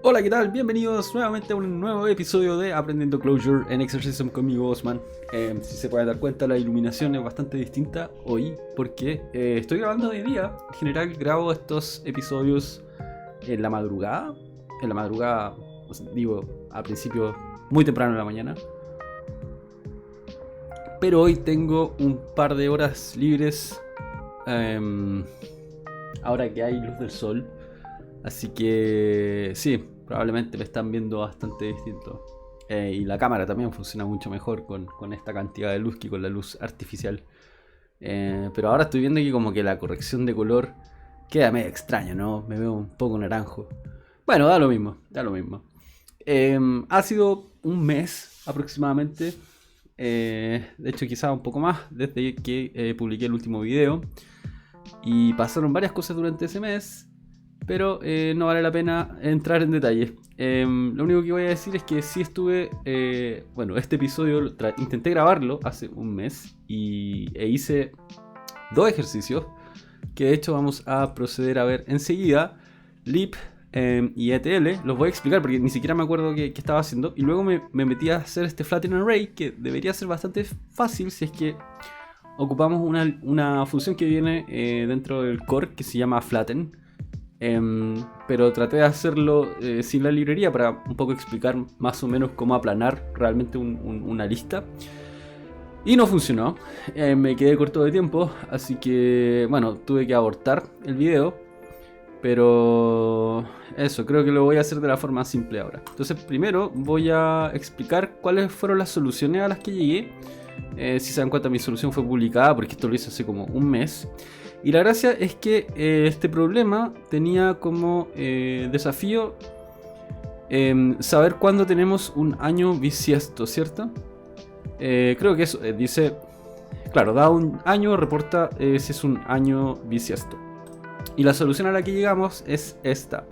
Hola, ¿qué tal? Bienvenidos nuevamente a un nuevo episodio de Aprendiendo Clojure en Exorcism conmigo, Osman. Si se pueden dar cuenta, la iluminación es bastante distinta hoy porque estoy grabando de día. En general grabo estos episodios en la madrugada. Digo, al principio muy temprano en la mañana. Pero hoy tengo un par de horas libres ahora que hay luz del sol. Así que sí, probablemente me están viendo bastante distinto. Y la cámara también funciona mucho mejor con esta cantidad de luz que con la luz artificial. Pero ahora estoy viendo que como que la corrección de color queda medio extraña, ¿no? Me veo un poco naranjo. Bueno, da lo mismo. Ha sido un mes aproximadamente. De hecho quizá un poco más desde que publiqué el último video. Y pasaron varias cosas durante ese mes. Pero no vale la pena entrar en detalle. Lo único que voy a decir es que sí estuve... este episodio intenté grabarlo hace un mes e hice dos ejercicios que de hecho vamos a proceder a ver enseguida. Leap y ETL, los voy a explicar porque ni siquiera me acuerdo qué estaba haciendo. Y luego me metí a hacer este Flatten Array, que debería ser bastante fácil si es que ocupamos una función que viene dentro del core que se llama Flatten. Pero traté de hacerlo sin la librería para un poco explicar más o menos cómo aplanar realmente una lista. Y no funcionó, me quedé corto de tiempo, así que bueno, tuve que abortar el video. Pero eso, creo que lo voy a hacer de la forma simple ahora. Entonces primero voy a explicar cuáles fueron las soluciones a las que llegué. Si se dan cuenta, mi solución fue publicada porque esto lo hice hace como un mes. Y la gracia es que este problema tenía como desafío saber cuándo tenemos un año bisiesto, ¿cierto? Creo que eso dice, claro, da un año, reporta si es un año bisiesto. Y la solución a la que llegamos es esta.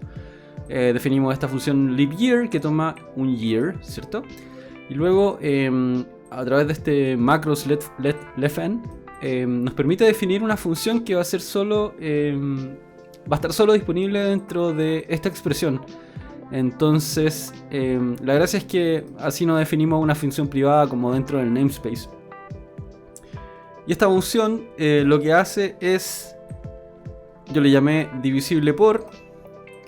Definimos esta función leapYear que toma un year, ¿cierto? Y luego a través de este macros letFn nos permite definir una función que va a ser solo va a estar solo disponible dentro de esta expresión. Entonces la gracia es que así no definimos una función privada como dentro del namespace. Y esta función lo que hace es, yo le llamé divisible por,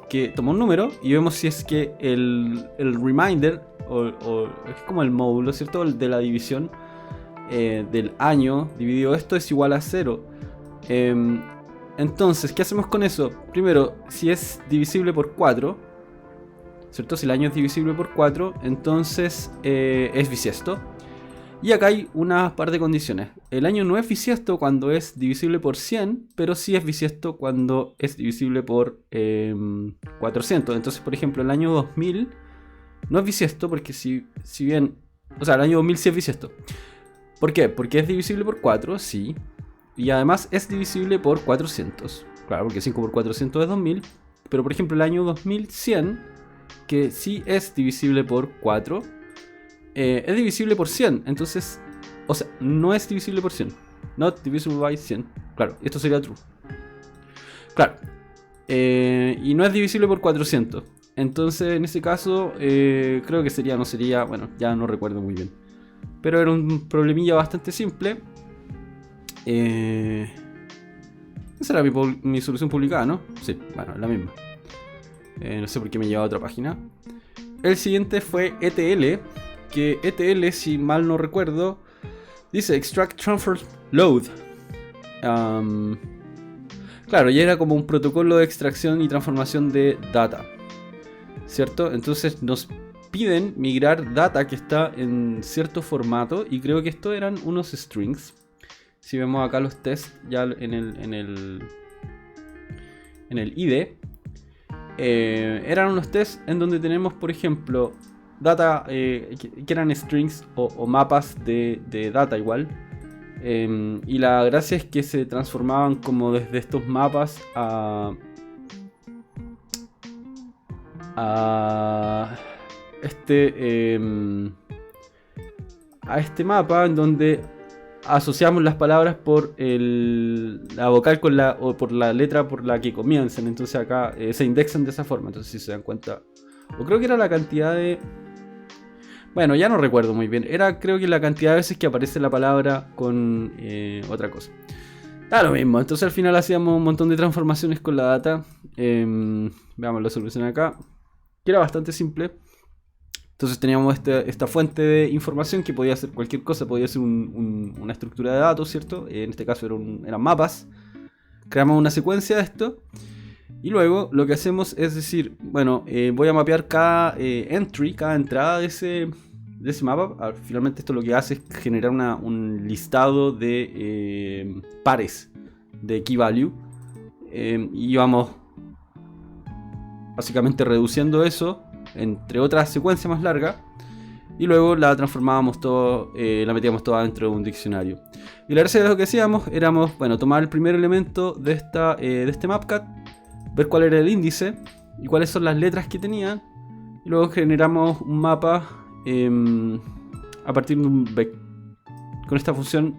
que toma un número y vemos si es que el reminder o es como el módulo, ¿cierto?, el de la división del año dividido esto es igual a 0. Entonces, ¿qué hacemos con eso? Primero, si es divisible por 4, ¿cierto? Si el año es divisible por 4, entonces es bisiesto. Y acá hay una par de condiciones. El año no es bisiesto cuando es divisible por 100, pero sí es bisiesto cuando es divisible por 400. Entonces, por ejemplo, el año 2000 no es bisiesto porque si bien... O sea, el año 2000 sí es bisiesto. ¿Por qué? Porque es divisible por 4, sí. Y además es divisible por 400. Claro, porque 5 por 400 es 2000. Pero por ejemplo el año 2100, que sí es divisible por 4, es divisible por 100. Entonces, o sea, no es divisible por 100. Not divisible by 100. Claro, esto sería true. Claro. Y no es divisible por 400. Entonces, en ese caso, creo que sería, no sería... Bueno, ya no recuerdo muy bien. Pero era un problemilla bastante simple. Esa era mi solución publicada, ¿no? Sí, bueno, la misma. No sé por qué me lleva a otra página. El siguiente fue ETL. Que ETL, si mal no recuerdo, dice Extract Transfer Load. Claro, ya era como un protocolo de extracción y transformación de data, ¿cierto? Entonces nos piden migrar data que está en cierto formato. Y creo que esto eran unos strings. Si vemos acá los tests ya en el IDE, eran unos tests en donde tenemos, por ejemplo, data que eran strings o mapas de data igual. Y la gracia es que se transformaban como desde estos mapas a este mapa en donde asociamos las palabras por la vocal con o por la letra por la que comienzan. Entonces acá se indexan de esa forma. Entonces, si se dan cuenta, O creo que era la cantidad de... Bueno, ya no recuerdo muy bien. Era creo que la cantidad de veces que aparece la palabra con otra cosa. Da lo mismo. Entonces al final hacíamos un montón de transformaciones con la data. Veamos la solución acá. Que era bastante simple. Entonces teníamos esta fuente de información que podía ser cualquier cosa. Podía ser una estructura de datos, ¿cierto? En este caso eran mapas. Creamos una secuencia de esto. Y luego lo que hacemos es decir, bueno, voy a mapear cada entry, cada entrada de ese mapa. Finalmente esto lo que hace es generar un listado de pares de key value. Y vamos básicamente reduciendo eso entre otra secuencia más larga. Y luego la transformábamos todo, la metíamos toda dentro de un diccionario. Y la gracia de lo que hacíamos éramos, bueno, tomar el primer elemento de este mapcat, ver cuál era el índice y cuáles son las letras que tenía. Y luego generamos un mapa a partir de un vector. Con esta función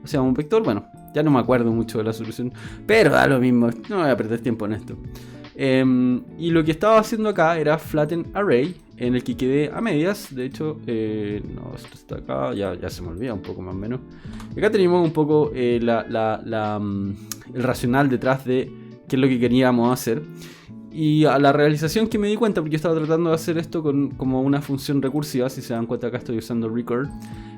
hacíamos un vector. Bueno, ya no me acuerdo mucho de la solución, pero da lo mismo, no voy a perder tiempo en esto. Y lo que estaba haciendo acá era flatten array, en el que quedé a medias. De hecho, no, esto está acá, ya se me olvida un poco más o menos. Acá tenemos un poco el racional detrás de qué es lo que queríamos hacer. Y a la realización que me di cuenta, porque yo estaba tratando de hacer esto como una función recursiva, si se dan cuenta acá estoy usando record,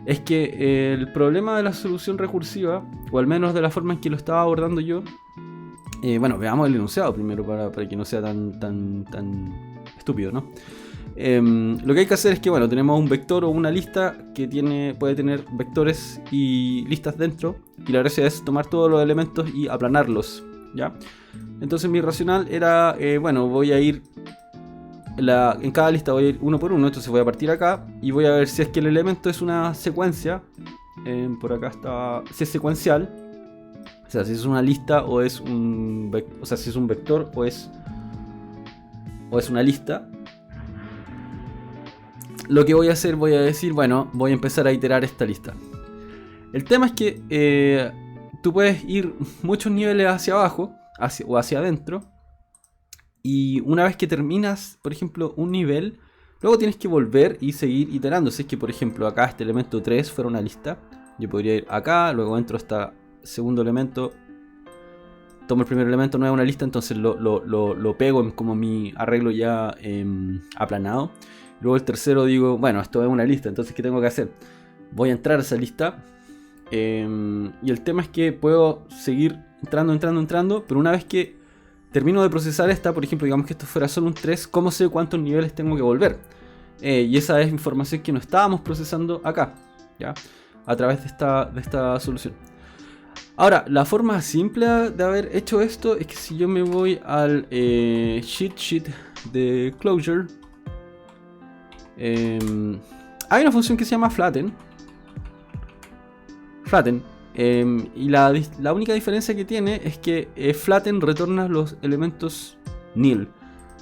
es que el problema de la solución recursiva, o al menos de la forma en que lo estaba abordando yo, bueno, veamos el enunciado primero para que no sea tan estúpido, ¿no? Lo que hay que hacer es que, bueno, tenemos un vector o una lista que puede tener vectores y listas dentro, y la gracia es tomar todos los elementos y aplanarlos, ¿ya? Entonces mi racional era, bueno, voy a ir en cada lista voy a ir uno por uno. Entonces voy a partir acá y voy a ver si es que el elemento es una secuencia. Por acá está, si es secuencial, o sea, si es una lista o es o sea, si es un vector o es una lista. Lo que voy a hacer, voy a decir, bueno, voy a empezar a iterar esta lista. El tema es que tú puedes ir muchos niveles hacia abajo o hacia adentro, y una vez que terminas, por ejemplo, un nivel, luego tienes que volver y seguir iterando. Si es que, por ejemplo, acá este elemento 3 fuera una lista, yo podría ir acá, luego entro hasta segundo elemento, tomo el primer elemento, no es una lista, entonces lo pego en como mi arreglo ya aplanado. Luego el tercero digo, bueno, esto es una lista, entonces ¿qué tengo que hacer? Voy a entrar a esa lista. Y el tema es que puedo seguir entrando, pero una vez que termino de procesar esta, por ejemplo, digamos que esto fuera solo un 3, ¿cómo sé cuántos niveles tengo que volver? Y esa es información que no estábamos procesando acá, ¿ya? A través de esta solución. Ahora, la forma simple de haber hecho esto es que si yo me voy al cheat sheet de Clojure, hay una función que se llama flatten. Y la única diferencia que tiene es que flatten retorna los elementos nil.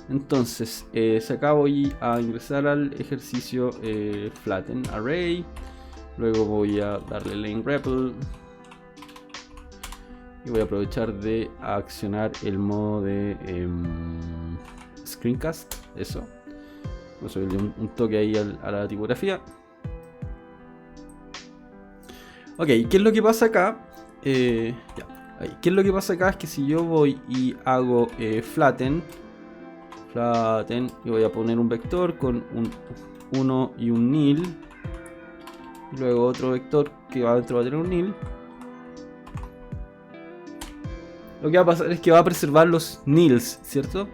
Entonces, si acá voy a ingresar al ejercicio flatten array, luego voy a darle lane REPL y voy a aprovechar de accionar el modo de screencast. Eso, voy a subirle un toque ahí a la tipografía. Ok, ¿qué es lo que pasa acá? ¿Qué es lo que pasa acá? Es que si yo voy y hago flatten, y voy a poner un vector con un 1 y un nil, y luego otro vector que adentro va a tener un nil, lo que va a pasar es que va a preservar los nils, ¿cierto?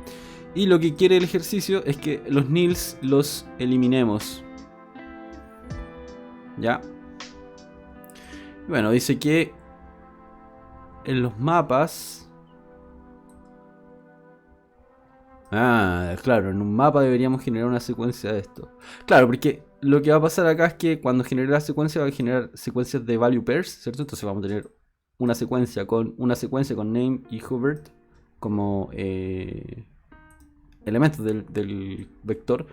Y lo que quiere el ejercicio es que los nils los eliminemos. ¿Ya? Bueno, dice que en los mapas... claro, en un mapa deberíamos generar una secuencia de esto. Claro, porque lo que va a pasar acá es que cuando genere la secuencia va a generar secuencias de value pairs, ¿cierto? Entonces vamos a tener una secuencia con name y hovered como elementos del vector,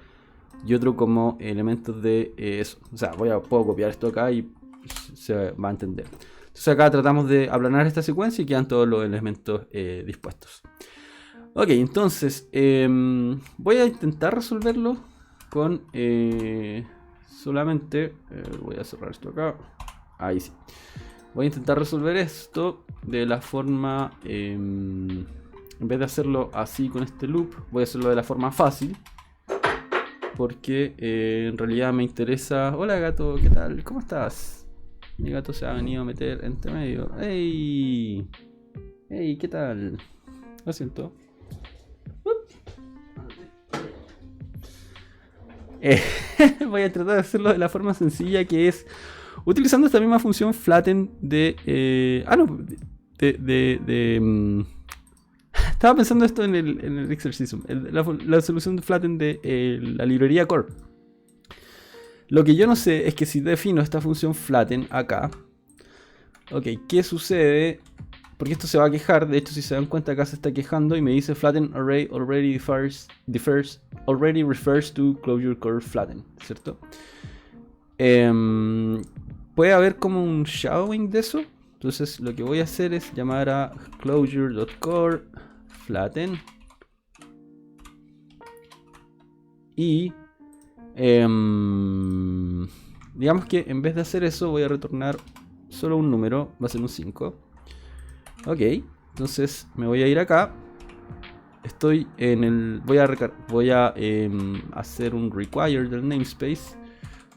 y otro como elementos de eso. O sea, puedo copiar esto acá y se va a entender. Entonces acá tratamos de aplanar esta secuencia y quedan todos los elementos dispuestos. Ok, entonces voy a intentar resolverlo con solamente voy a cerrar esto acá. Ahí sí. Voy a intentar resolver esto de la forma en vez de hacerlo así con este loop, voy a hacerlo de la forma fácil, porque en realidad me interesa. Hola gato, ¿qué tal? ¿Cómo estás? Mi gato se ha venido a meter entre medio. ¡Ey! ¡Ey! ¿Qué tal? Lo siento. Eh, voy a tratar de hacerlo de la forma sencilla, que es utilizando esta misma función flatten de... estaba pensando esto en el exercicio. La solución de flatten de la librería core. Lo que yo no sé es que si defino esta función flatten acá, ok, ¿qué sucede? Porque esto se va a quejar. De hecho, si se dan cuenta, acá se está quejando y me dice flatten array already refers to closure core flatten, ¿cierto? Puede haber como un shadowing de eso. Entonces lo que voy a hacer es llamar a closure.core flatten y digamos que en vez de hacer eso voy a retornar solo un número, va a ser un 5. Ok, entonces me voy a ir acá. Estoy en el... Voy a hacer un require del namespace.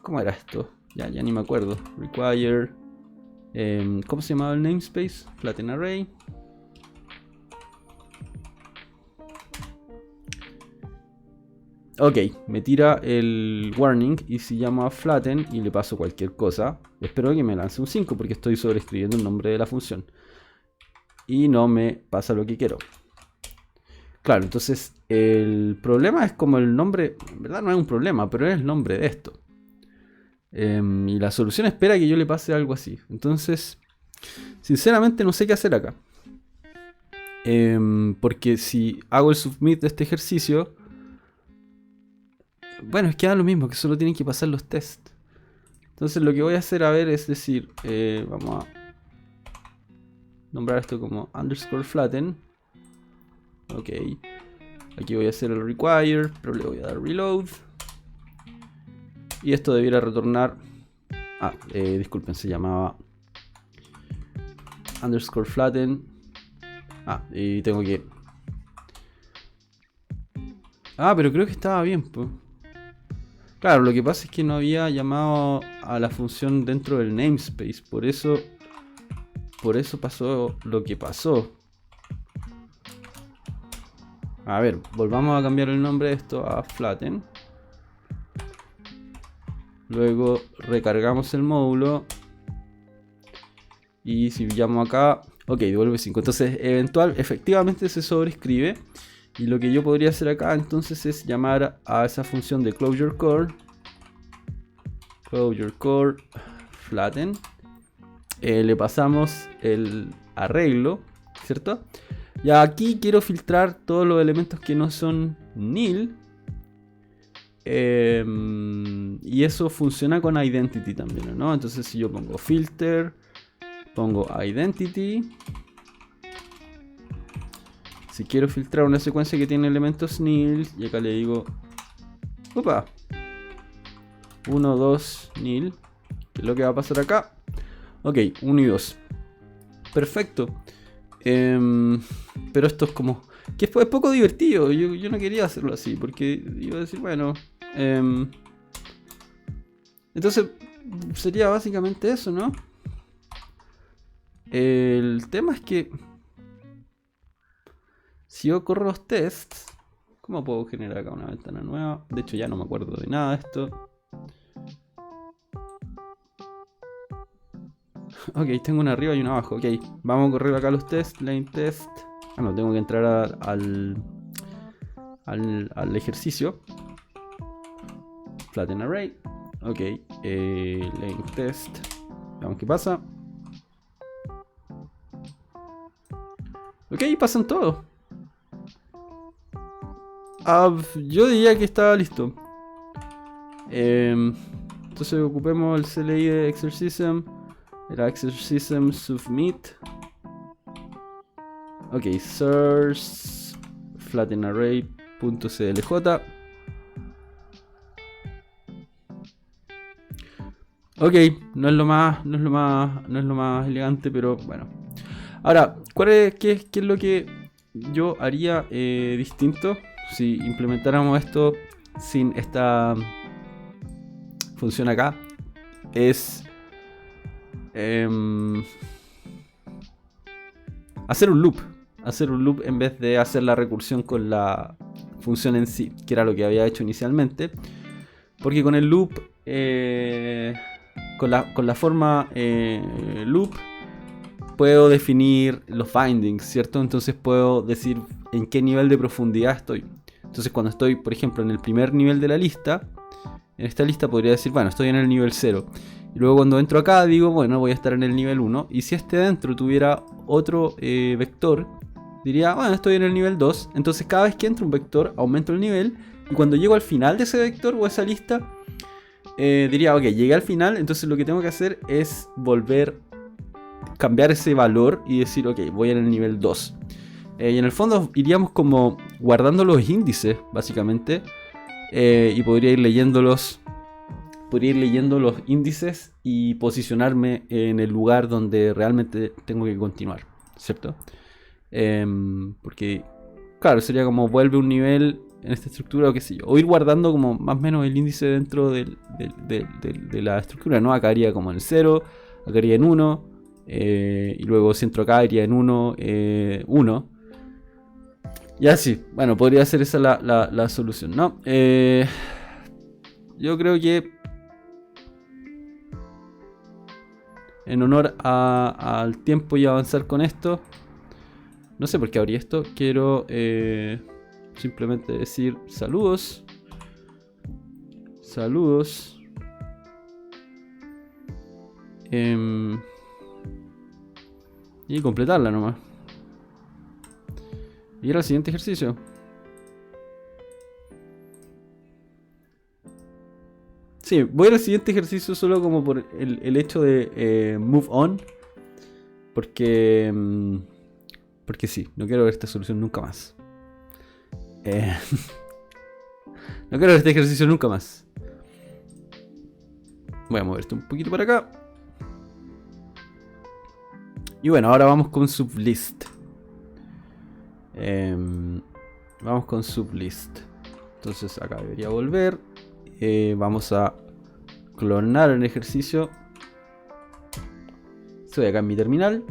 ¿Cómo era esto? Ya ni me acuerdo. Require... ¿cómo se llamaba el namespace? Flatten array. Ok, me tira el warning y si llamo a flatten y le paso cualquier cosa, espero que me lance un 5 porque estoy sobreescribiendo el nombre de la función. Y no me pasa lo que quiero. Claro, entonces el problema es como el nombre, en verdad no es un problema, pero es el nombre de esto. Y la solución espera que yo le pase algo así. Entonces, sinceramente no sé qué hacer acá. Porque si hago el submit de este ejercicio, bueno, es que da lo mismo, que solo tienen que pasar los tests. Entonces lo que voy a hacer, a ver, es decir, vamos a nombrar esto como underscore flatten. Ok, aquí voy a hacer el require, pero le voy a dar reload. Y esto debiera retornar... disculpen, se llamaba underscore flatten. Y tengo que... pero creo que estaba bien, pues. Claro, lo que pasa es que no había llamado a la función dentro del namespace. Por eso pasó lo que pasó. A ver, volvamos a cambiar el nombre de esto a flatten. Luego recargamos el módulo. Y si llamo acá, ok, devuelve 5. Entonces, efectivamente se sobreescribe. Y lo que yo podría hacer acá entonces es llamar a esa función de closure core flatten. Le pasamos el arreglo, ¿cierto? Y aquí quiero filtrar todos los elementos que no son nil. Y eso funciona con identity también, ¿no? Entonces si yo pongo filter, pongo identity. Si quiero filtrar una secuencia que tiene elementos nil, y acá le digo 1, 2, nil. ¿Qué es lo que va a pasar acá? Ok, 1 y 2. Perfecto. Pero esto es como... que es poco divertido. Yo no quería hacerlo así, porque iba a decir, bueno... entonces, sería básicamente eso, ¿no? El tema es que... si yo corro los tests... ¿cómo puedo generar acá una ventana nueva? De hecho ya no me acuerdo de nada de esto. Ok, tengo una arriba y una abajo. Ok, vamos a correr acá los tests. Lane test. No, tengo que entrar al ejercicio. Flatten array. Ok, lane test. Veamos qué pasa. Ok, pasan todos. Yo diría que estaba listo. Entonces ocupemos el CLI de exercism. Era exercism submit. Ok, source flattenarray.clj. Ok, no es lo más elegante, pero bueno. Ahora, qué es lo que yo haría distinto si implementáramos esto sin esta función acá? Es hacer un loop. Hacer un loop en vez de hacer la recursión con la función en sí, que era lo que había hecho inicialmente. Porque con el loop, con la forma loop, puedo definir los findings, ¿cierto? Entonces puedo decir en qué nivel de profundidad estoy. Entonces cuando estoy, por ejemplo, en el primer nivel de la lista, en esta lista podría decir, bueno, estoy en el nivel 0. Y luego cuando entro acá digo, bueno, voy a estar en el nivel 1. Y si este dentro tuviera otro vector, diría, bueno, estoy en el nivel 2. Entonces cada vez que entro un vector, aumento el nivel. Y cuando llego al final de ese vector o esa lista, diría, ok, llegué al final. Entonces lo que tengo que hacer es cambiar ese valor y decir, ok, voy en el nivel 2. Y en el fondo iríamos como guardando los índices, básicamente. Y podría ir leyendo los índices y posicionarme en el lugar donde realmente tengo que continuar, ¿cierto? Porque, claro, sería como vuelve un nivel en esta estructura o qué sé yo. O ir guardando como más o menos el índice dentro de la estructura, ¿no? Acá haría como en 0, acá haría en 1. Y luego si entro acá iría en 1, 1. Y así, bueno, podría ser esa la solución, ¿no? Yo creo que en honor al tiempo y avanzar con esto, no sé por qué abrí esto, quiero simplemente decir saludos. Saludos. Y completarla nomás. Y ir al siguiente ejercicio. Sí, voy al siguiente ejercicio solo como por el hecho de move on. Porque sí, no quiero ver esta solución nunca más. No quiero ver este ejercicio nunca más. Voy a moverte un poquito para acá. Y bueno, ahora vamos con sublist. Vamos con sublist. Entonces acá debería volver. Vamos a clonar el ejercicio. Estoy acá en mi terminal.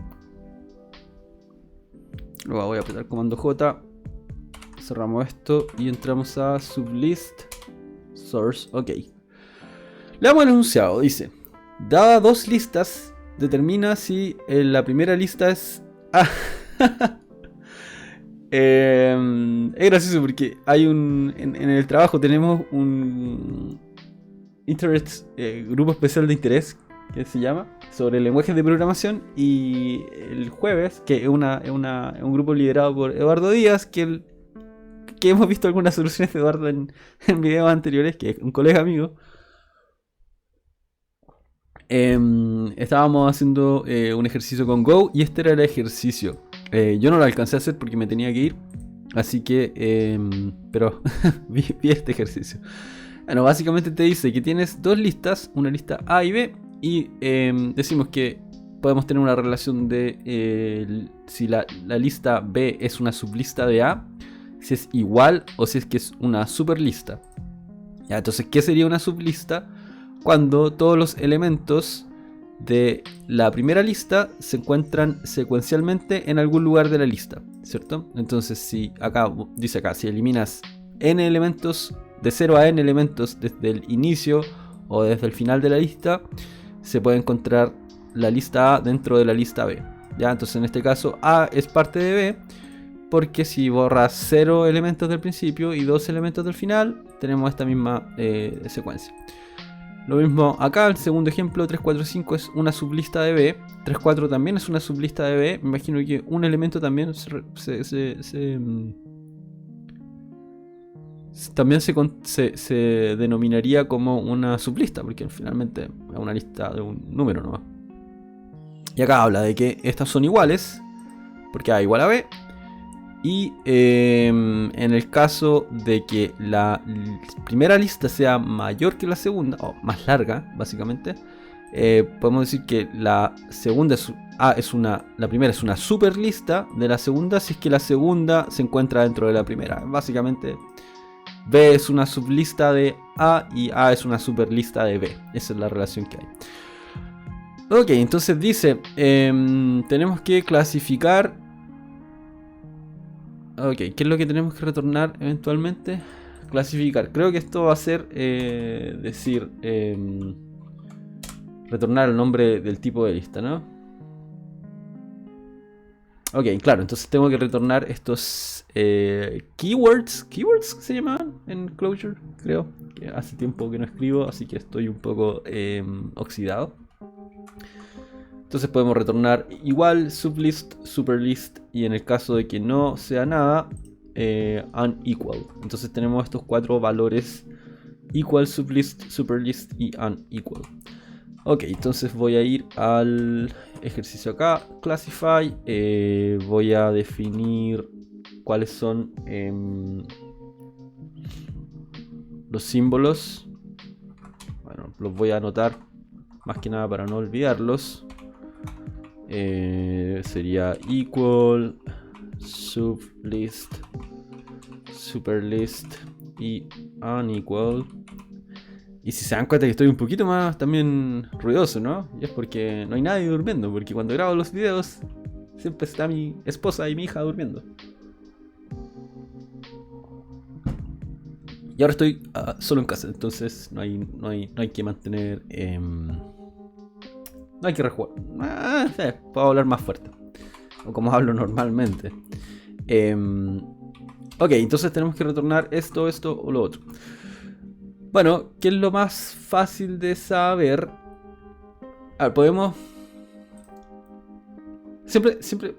Luego voy a apretar comando J. Cerramos esto y entramos a sublist source. Ok. Le damos el enunciado. Dice: dada dos listas, determina si la primera lista es A. Es gracioso porque hay en el trabajo tenemos un grupo especial de interés que se llama sobre lenguajes de programación, y el jueves, que es un grupo liderado por Eduardo Díaz, que hemos visto algunas soluciones de Eduardo en videos anteriores, que es un colega amigo. Estábamos haciendo un ejercicio con Go y este era el ejercicio. Yo no lo alcancé a hacer porque me tenía que ir, así que pero vi este ejercicio. Bueno, básicamente te dice que tienes dos listas, una lista A y B, y decimos que podemos tener una relación de si la lista B es una sublista de A, si es igual o si es que es una superlista. Ya, entonces, ¿qué sería una sublista? Cuando todos los elementos de la primera lista se encuentran secuencialmente en algún lugar de la lista, ¿cierto? Entonces, si acá dice si eliminas n elementos, de 0 a n elementos desde el inicio o desde el final de la lista, se puede encontrar la lista A dentro de la lista B. ¿Ya? Entonces, en este caso, A es parte de B, porque si borras 0 elementos del principio y 2 elementos del final, tenemos esta misma secuencia. Lo mismo acá, el segundo ejemplo, 3, 4, 5 es una sublista de B. 3, 4 también es una sublista de B. Me imagino que un elemento también también se denominaría como una sublista, porque finalmente es una lista de un número nomás. Y acá habla de que estas son iguales, porque A igual a B. Y en el caso de que la primera lista sea mayor que la segunda, o más larga, básicamente, podemos decir que la segunda la primera es una super lista de la segunda, si es que la segunda se encuentra dentro de la primera. Básicamente, B es una sublista de A y A es una superlista de B. Esa es la relación que hay. Ok, entonces dice, tenemos que clasificar. Ok, ¿qué es lo que tenemos que retornar eventualmente? Clasificar. Creo que esto va a ser retornar el nombre del tipo de lista, ¿no? Ok, claro, entonces tengo que retornar estos keywords. ¿Keywords se llamaban en Clojure? Creo que hace tiempo que no escribo, así que estoy un poco oxidado. Entonces podemos retornar igual, sublist, superlist, y en el caso de que no sea nada, unequal. Entonces tenemos estos 4 valores: equal, sublist, superlist y unequal. Ok, entonces voy a ir al ejercicio acá, classify. Voy a definir cuáles son los símbolos. Bueno, los voy a anotar más que nada para no olvidarlos. Sería equal, sublist, superlist y unequal. Y si se dan cuenta que estoy un poquito más también ruidoso, ¿no? Y es porque no hay nadie durmiendo, porque cuando grabo los videos siempre está mi esposa y mi hija durmiendo. Y ahora estoy solo en casa, entonces no hay que mantener... no hay que rejugar. Puedo hablar más fuerte. O como hablo normalmente. Ok, entonces tenemos que retornar esto o lo otro. Bueno, ¿qué es lo más fácil de saber? A ver, podemos... Siempre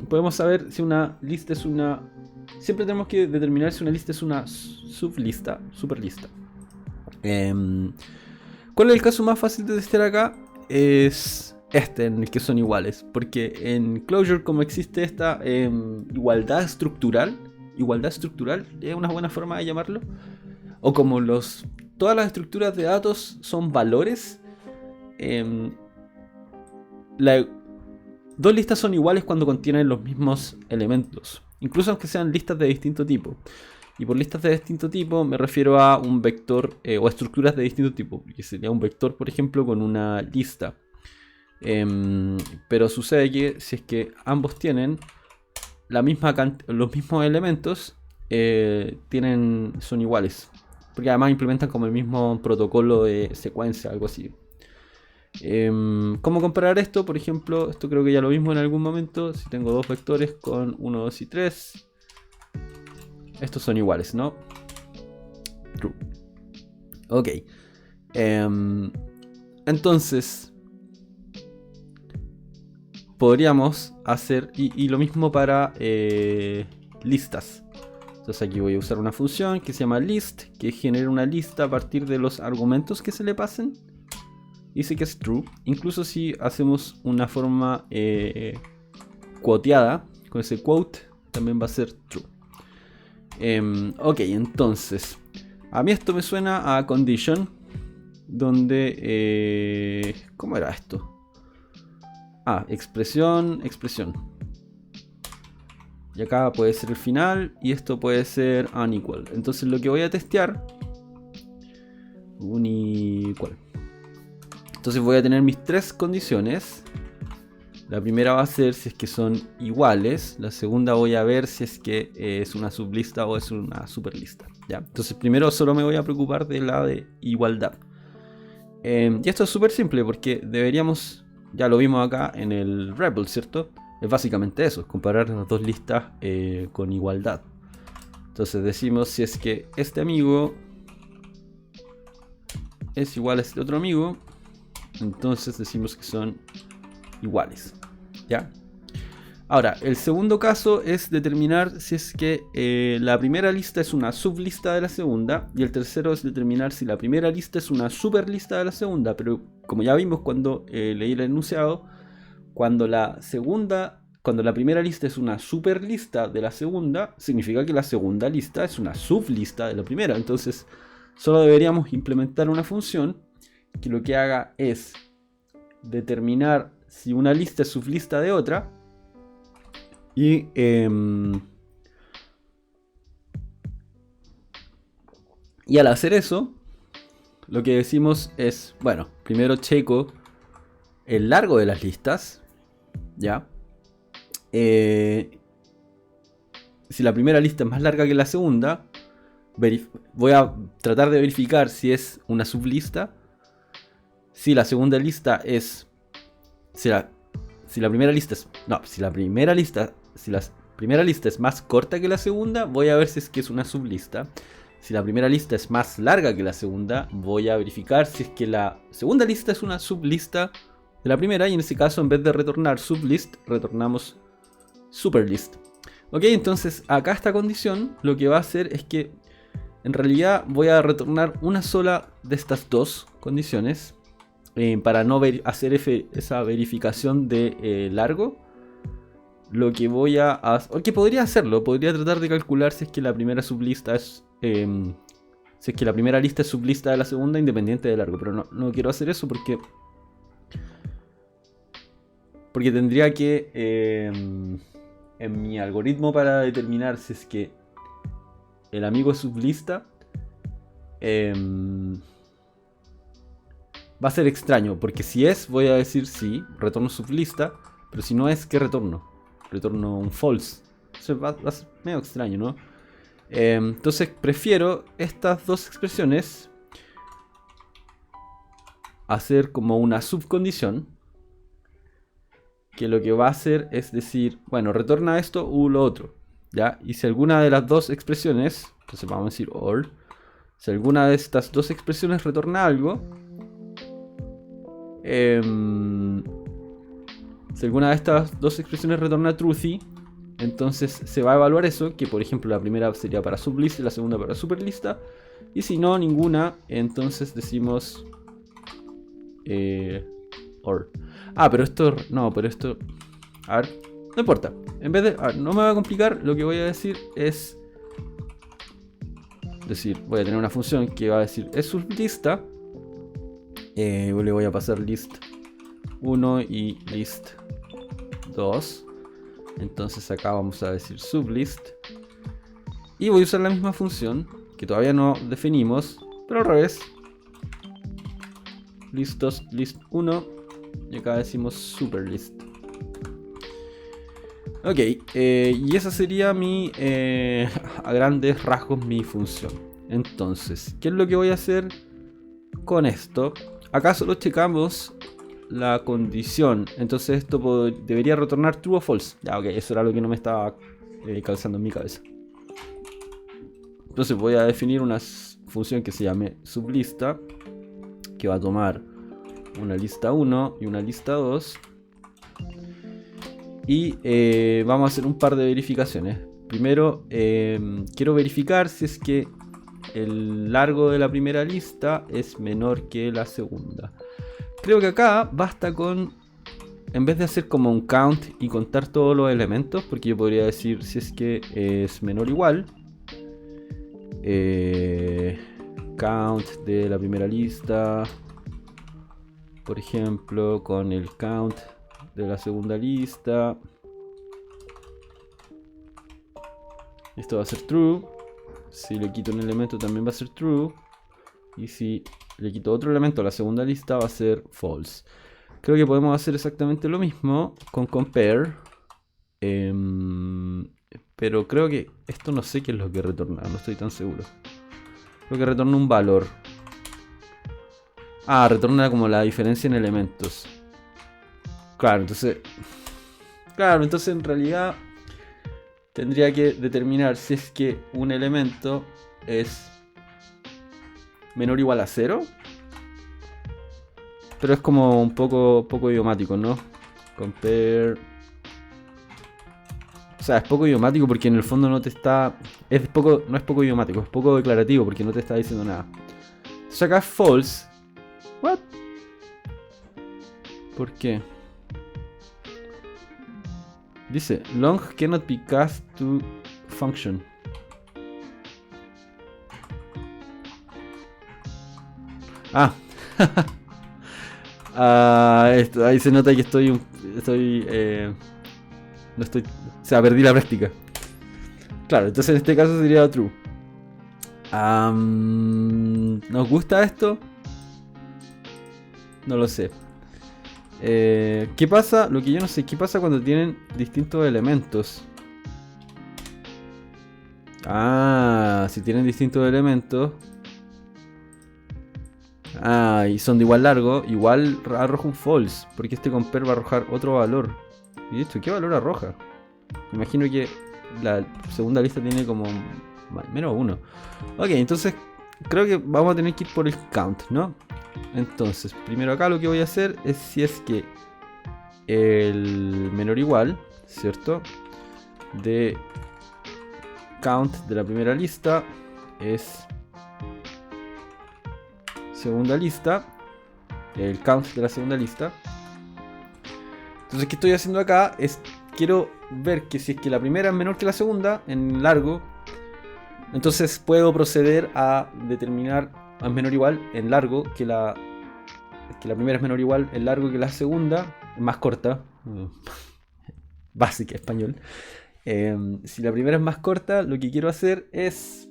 podemos saber si una lista es una... Siempre tenemos que determinar si una lista es una sublista, superlista. ¿Cuál es el caso más fácil de testear acá? Es este, en el que son iguales. Porque en Clojure, como existe esta igualdad estructural es una buena forma de llamarlo. O como todas las estructuras de datos son valores, dos listas son iguales cuando contienen los mismos elementos, incluso aunque sean listas de distinto tipo. Y por listas de distinto tipo me refiero a un vector o estructuras de distinto tipo, que sería un vector, por ejemplo, con una lista. Pero sucede que si es que ambos tienen los mismos elementos, son iguales. Porque además implementan como el mismo protocolo de secuencia, algo así. ¿Cómo comparar esto? Por ejemplo, esto creo que ya lo vimos en algún momento. Si tengo dos vectores con 1, 2 y 3, estos son iguales, ¿no? True. Ok. Entonces, podríamos hacer, y lo mismo para listas. Entonces aquí voy a usar una función que se llama list, que genera una lista a partir de los argumentos que se le pasen. Dice que es true, incluso si hacemos una forma quoteada, con ese quote también va a ser true. Ok, entonces a mí esto me suena a condition, donde ¿cómo era esto? Expresión. Y acá puede ser el final y esto puede ser unequal. Entonces lo que voy a testear, unequal. Entonces voy a tener mis tres condiciones. La primera va a ser si es que son iguales. La segunda voy a ver si es que es una sublista o es una superlista. ¿Ya? Entonces primero solo me voy a preocupar de la de igualdad. Y esto es súper simple porque deberíamos, ya lo vimos acá en el REPL, ¿cierto? Es básicamente eso, comparar las dos listas con igualdad. Entonces decimos si es que este amigo es igual a este otro amigo, entonces decimos que son iguales. ¿Ya? Ahora, el segundo caso es determinar si es que la primera lista es una sublista de la segunda, y el tercero es determinar si la primera lista es una superlista de la segunda. Pero como ya vimos cuando leí el enunciado, cuando la segunda cuando la primera lista es una superlista de la segunda, significa que la segunda lista es una sublista de la primera. Entonces, solo deberíamos implementar una función que lo que haga es determinar si una lista es sublista de otra y al hacer eso, lo que decimos es, bueno, primero checo el largo de las listas, ¿ya? Si la primera lista es más larga que la segunda, voy a tratar de verificar si es una sublista. Si la segunda lista es... Si la primera lista es... No, si la primera lista es más corta que la segunda, voy a ver si es que es una sublista. Si la primera lista es más larga que la segunda, voy a verificar si es que la segunda lista es una sublista de la primera. Y en ese caso, en vez de retornar sublist, retornamos superlist. Ok, entonces acá esta condición lo que va a hacer es que en realidad voy a retornar una sola de estas dos condiciones para no hacer esa verificación de largo. Lo que voy a hacer, o que podría hacerlo, podría tratar de calcular si es que la primera sublista es si es que la primera lista es sublista de la segunda independiente de largo, pero no quiero hacer eso porque tendría que en mi algoritmo para determinar si es que el amigo es sublista va a ser extraño, porque si es, voy a decir sí, retorno sublista, pero si no es, ¿qué retorno? Retorno un false. Eso va a ser medio extraño, ¿no? Entonces prefiero estas dos expresiones hacer como una subcondición, que lo que va a hacer es decir, bueno, retorna esto u lo otro, ¿ya? Y si alguna de las dos expresiones, entonces vamos a decir or, si alguna de estas dos expresiones retorna algo, si alguna de estas dos expresiones retorna truthy, entonces se va a evaluar eso, que por ejemplo la primera sería para sublista y la segunda para superlista. Y si no, ninguna, entonces decimos or. Ah, pero esto... No, pero esto... A ver, no importa. En vez de... A ver, no me va a complicar, lo que voy a decir es... voy a tener una función que va a decir es sublista. Le voy a pasar list 1 y list 2. Entonces acá vamos a decir sublist. Y voy a usar la misma función, que todavía no definimos, pero al revés. List 2, list 1. Y acá decimos superlist. Ok, y esa sería mi, a grandes rasgos, mi función. Entonces, ¿qué es lo que voy a hacer con esto? Acá solo checamos la condición. Entonces esto debería retornar true o false. Ya, ok, eso era lo que no me estaba calzando en mi cabeza. Entonces voy a definir una función que se llame sublista, que va a tomar una lista 1 y una lista 2. Y vamos a hacer un par de verificaciones. Primero, quiero verificar si es que el largo de la primera lista es menor que la segunda. Creo que acá basta con, en vez de hacer como un count y contar todos los elementos, porque yo podría decir si es que es menor o igual, count de la primera lista, por ejemplo, con el count de la segunda lista. Esto va a ser true. Si le quito un elemento también va a ser true. Y si le quito otro elemento a la segunda lista va a ser false. Creo que podemos hacer exactamente lo mismo con compare. Pero creo que esto no sé qué es lo que retorna. No estoy tan seguro. Creo que retorna un valor. Ah, retorna como la diferencia en elementos. Claro, entonces en realidad tendría que determinar si es que un elemento es menor o igual a 0. Pero es como un poco idiomático, ¿no? Compare. O sea, es poco idiomático porque en el fondo no te está... no es poco idiomático, es poco declarativo porque no te está diciendo nada. Entonces acá es false. ¿What? ¿Por qué? Dice, long cannot be cast to function. Ah. Ahí se nota que no estoy, o sea, perdí la práctica. Claro, entonces en este caso sería true. ¿Nos gusta esto? No lo sé. ¿Qué pasa? Lo que yo no sé, ¿qué pasa cuando tienen distintos elementos? Si tienen distintos elementos. Y son de igual largo, igual arroja un false, porque este compare va a arrojar otro valor. Y de hecho, ¿qué valor arroja? Me imagino que la segunda lista tiene como menos 1. Ok, entonces creo que vamos a tener que ir por el count, ¿no? Entonces, primero acá lo que voy a hacer es si es que el menor igual, ¿cierto? De count de la primera lista es segunda lista, el count de la segunda lista. Entonces, ¿qué estoy haciendo acá? Quiero ver que si es que la primera es menor que la segunda en largo, entonces puedo proceder a determinar es menor o igual en largo que la primera es menor o igual en largo que la segunda, más corta. Básica español. Si la primera es más corta, lo que quiero hacer es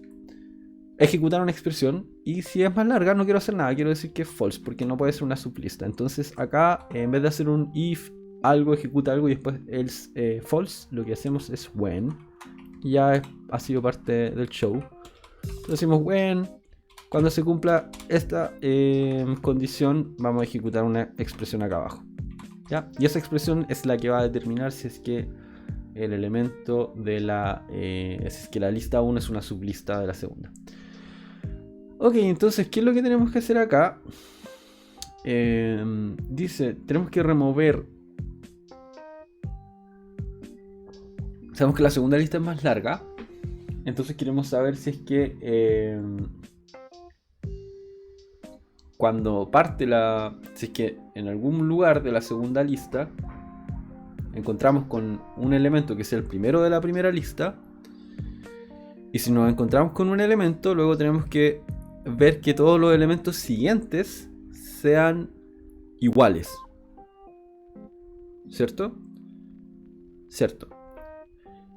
ejecutar una expresión. Y si es más larga, no quiero hacer nada. Quiero decir que es false, porque no puede ser una sublista. Entonces acá, en vez de hacer un if algo, ejecuta algo y después else false, lo que hacemos es when. Y ya ha sido parte del show. Entonces decimos when. Cuando se cumpla esta condición, vamos a ejecutar una expresión acá abajo. ¿Ya? Y esa expresión es la que va a determinar si es que el elemento de si es que la lista 1 es una sublista de la segunda. Ok, entonces, ¿qué es lo que tenemos que hacer acá? Dice, tenemos que remover. Sabemos que la segunda lista es más larga. Entonces queremos saber si es que cuando parte si es que en algún lugar de la segunda lista encontramos con un elemento que sea el primero de la primera lista, y si nos encontramos con un elemento, luego tenemos que ver que todos los elementos siguientes sean iguales. ¿Cierto? Cierto.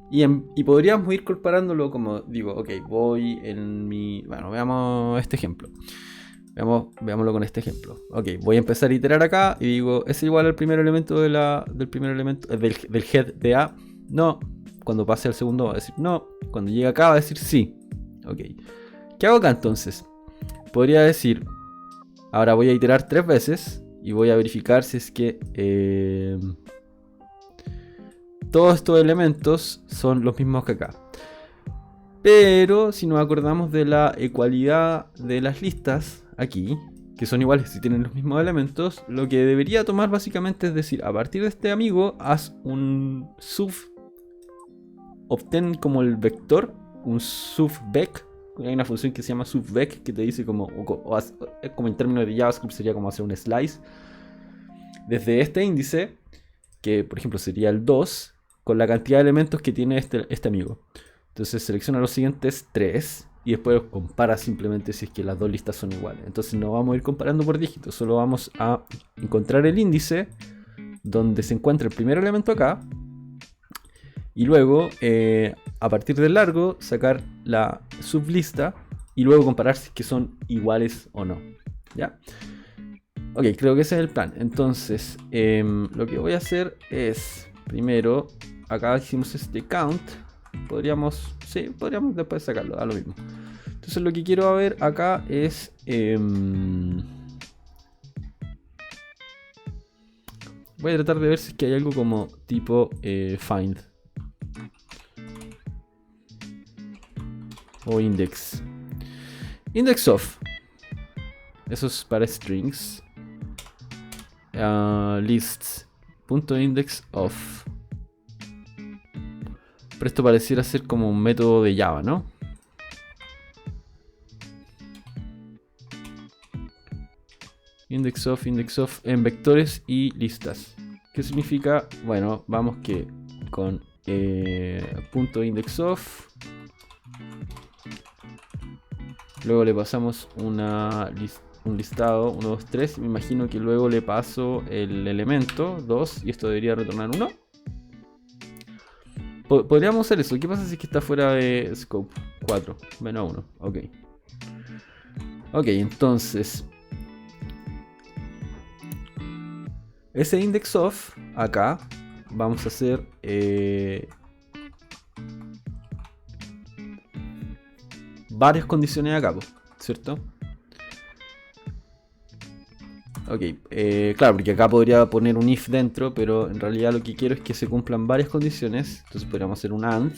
Y podríamos ir comparándolo como digo, ok, voy en mi... Bueno, veamos este ejemplo. Veámoslo con este ejemplo. Ok, voy a empezar a iterar acá y digo, ¿es igual al primer elemento del primer elemento del head de A? No. Cuando pase al segundo va a decir no. Cuando llegue acá va a decir sí. Ok. ¿Qué hago acá entonces? Podría decir, ahora voy a iterar 3 veces y voy a verificar si es que todos estos elementos son los mismos que acá. Pero si nos acordamos de la ecualidad de las listas aquí, que son iguales si tienen los mismos elementos, lo que debería tomar básicamente es decir, a partir de este amigo, haz un obtén como el vector, un subvec. Hay una función que se llama subvec que te dice como en términos de JavaScript sería como hacer un slice desde este índice, que por ejemplo sería el 2, con la cantidad de elementos que tiene este amigo. Entonces selecciona los siguientes 3 y después compara simplemente si es que las dos listas son iguales. Entonces no vamos a ir comparando por dígitos, solo vamos a encontrar el índice donde se encuentra el primer elemento acá y luego a partir del largo sacar la sublista y luego comparar si es que son iguales o no. ¿Ya? Ok, creo que ese es el plan. Entonces lo que voy a hacer es primero, acá hicimos este count. Podríamos después sacarlo, da lo mismo. Entonces lo que quiero ver acá es voy a tratar de ver si es que hay algo como tipo find o index of. Eso es para strings. Lists.index of. Pero esto pareciera ser como un método de Java, ¿no? Index of en vectores y listas. ¿Qué significa? Bueno, vamos que con punto indexOf. Luego le pasamos un listado 1, 2, 3. Me imagino que luego le paso el elemento 2 y esto debería retornar 1. Podríamos hacer eso. ¿Qué pasa si es que está fuera de scope? 4 menos 1. Ok. Ok, entonces ese indexOf acá vamos a hacer varias condiciones acá, ¿cierto? Ok, claro, porque acá podría poner un if dentro, pero en realidad lo que quiero es que se cumplan varias condiciones. Entonces podríamos hacer un AND.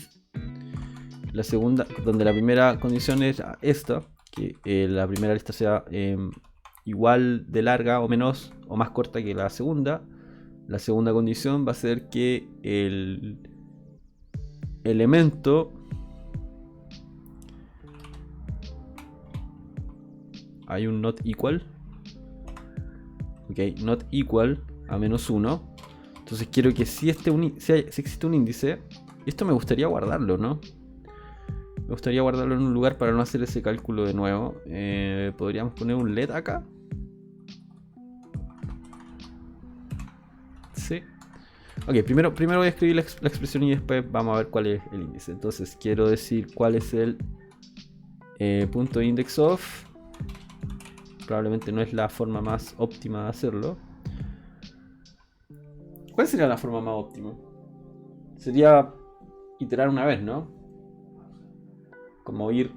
La segunda, donde la primera condición es esta, que la primera lista sea igual de larga o menos o más corta que la segunda. La segunda condición va a ser que el elemento hay un not equal. Ok, not equal a menos 1. Entonces quiero que si existe un índice, esto me gustaría guardarlo, ¿no? Me gustaría guardarlo en un lugar para no hacer ese cálculo de nuevo. Podríamos poner un let acá. Sí. Ok, primero voy a escribir la expresión y después vamos a ver cuál es el índice. Entonces quiero decir cuál es el punto indexOf. Probablemente no es la forma más óptima de hacerlo. ¿Cuál sería la forma más óptima? Sería iterar una vez, ¿no? Como creo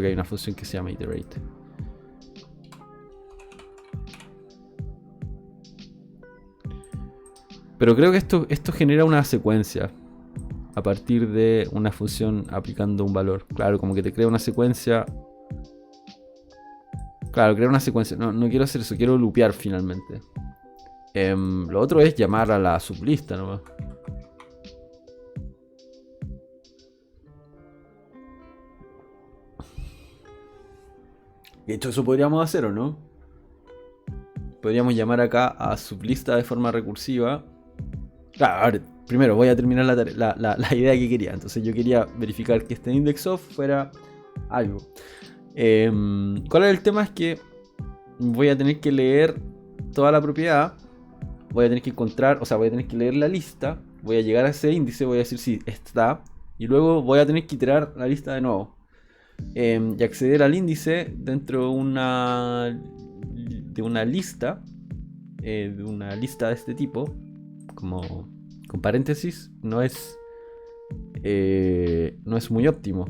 que hay una función que se llama iterate. Pero creo que esto genera una secuencia a partir de una función aplicando un valor. Claro, como que te crea una secuencia. Claro, crea una secuencia. No quiero hacer eso, quiero loopear finalmente. Lo otro es llamar a la sublista nomás. De hecho, eso podríamos hacer, ¿o no? Podríamos llamar acá a sublista de forma recursiva. Claro, a ver, primero voy a terminar la idea que quería. Entonces yo quería verificar que este indexOf fuera algo. ¿Cuál es el tema? Es que voy a tener que leer toda la propiedad. Voy a tener que encontrar, o sea, voy a tener que leer la lista. Voy a llegar a ese índice, voy a decir si está. Y luego voy a tener que iterar la lista de nuevo. Y acceder al índice dentro de una lista. De una lista de este tipo. Como con paréntesis. No es muy óptimo.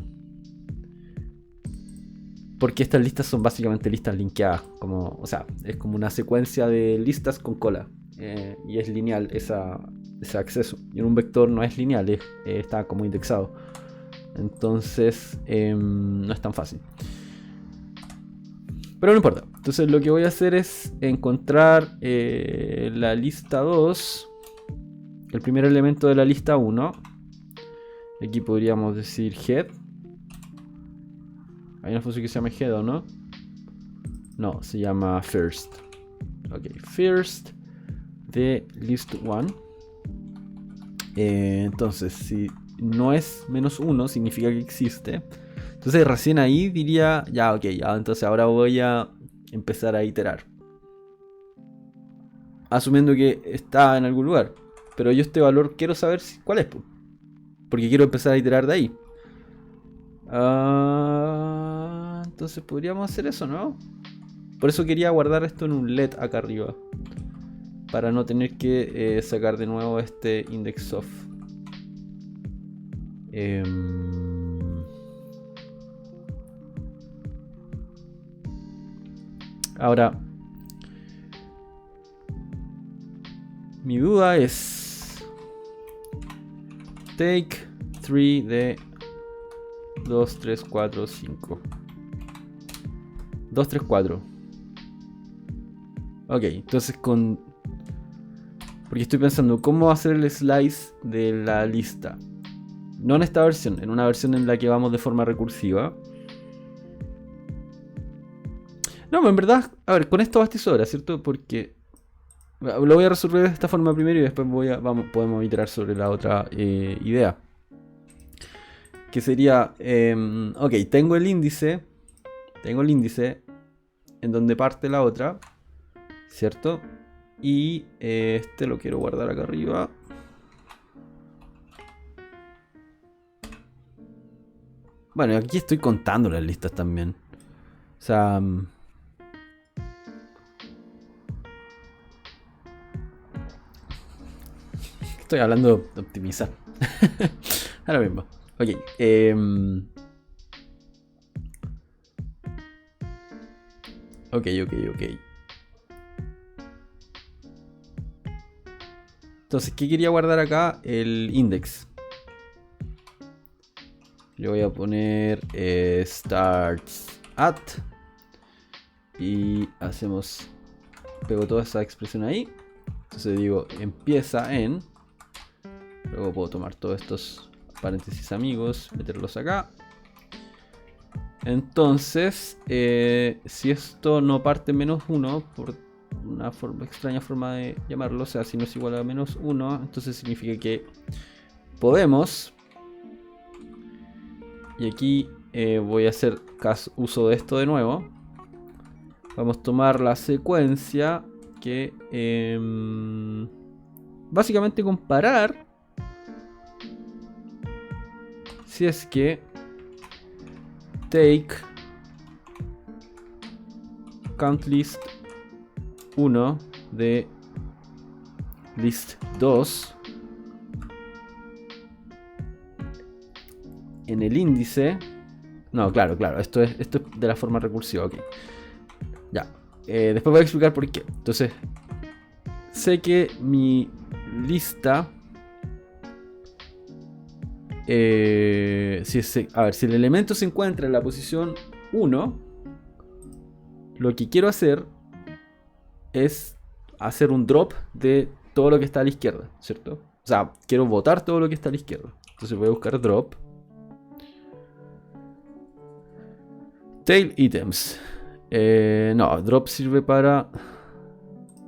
Porque estas listas son básicamente listas linkeadas. O sea, es como una secuencia de listas con cola. Y es lineal ese acceso. Y en un vector no es lineal, está como indexado. Entonces no es tan fácil. Pero no importa. Entonces lo que voy a hacer es encontrar la lista 2. El primer elemento de la lista 1. Aquí podríamos decir head. Hay una función que se llama head, ¿o no? No, se llama first. Ok, first de list 1. Entonces, si no es menos 1, significa que existe. Entonces recién ahí diría, ya, ok, ya, entonces ahora voy a empezar a iterar. Asumiendo que está en algún lugar. Pero yo este valor quiero saber cuál es. Porque quiero empezar a iterar de ahí. Entonces podríamos hacer eso, ¿no? Por eso quería guardar esto en un let acá arriba. Para no tener que sacar de nuevo este indexOf. Ahora, mi duda es take 3 de 2, 3, 4, 5. 2, 3, 4. Ok, entonces porque estoy pensando cómo hacer el slice de la lista. No en esta versión, en una versión en la que vamos de forma recursiva. No, en verdad, a ver, con esto basta y sobra, ¿cierto? Porque lo voy a resolver de esta forma primero y después podemos iterar sobre la otra idea. Que sería, ok, tengo el índice en donde parte la otra, ¿cierto? Y este lo quiero guardar acá arriba. Bueno, aquí estoy contando las listas también. O sea... estoy hablando de optimizar. Ahora mismo. Ok. Ok. Entonces, ¿qué quería guardar acá? El index. Le voy a poner starts at. Y hacemos... pego toda esa expresión ahí. Entonces digo, empieza en... luego puedo tomar todos estos paréntesis amigos, meterlos acá. Entonces, si esto no parte menos 1, por una extraña forma de llamarlo, o sea, si no es igual a menos 1, entonces significa que podemos. Y aquí voy a hacer uso de esto de nuevo. Vamos a tomar la secuencia que básicamente comparar si es que take count list 1 de list 2 en el índice. No, claro, esto es de la forma recursiva, ok. Ya, después voy a explicar por qué. Entonces, sé que mi lista... a ver, si el elemento se encuentra en la posición 1, lo que quiero hacer es hacer un drop de todo lo que está a la izquierda, ¿cierto? O sea, quiero botar todo lo que está a la izquierda. Entonces voy a buscar drop. Tail items. No, drop sirve para...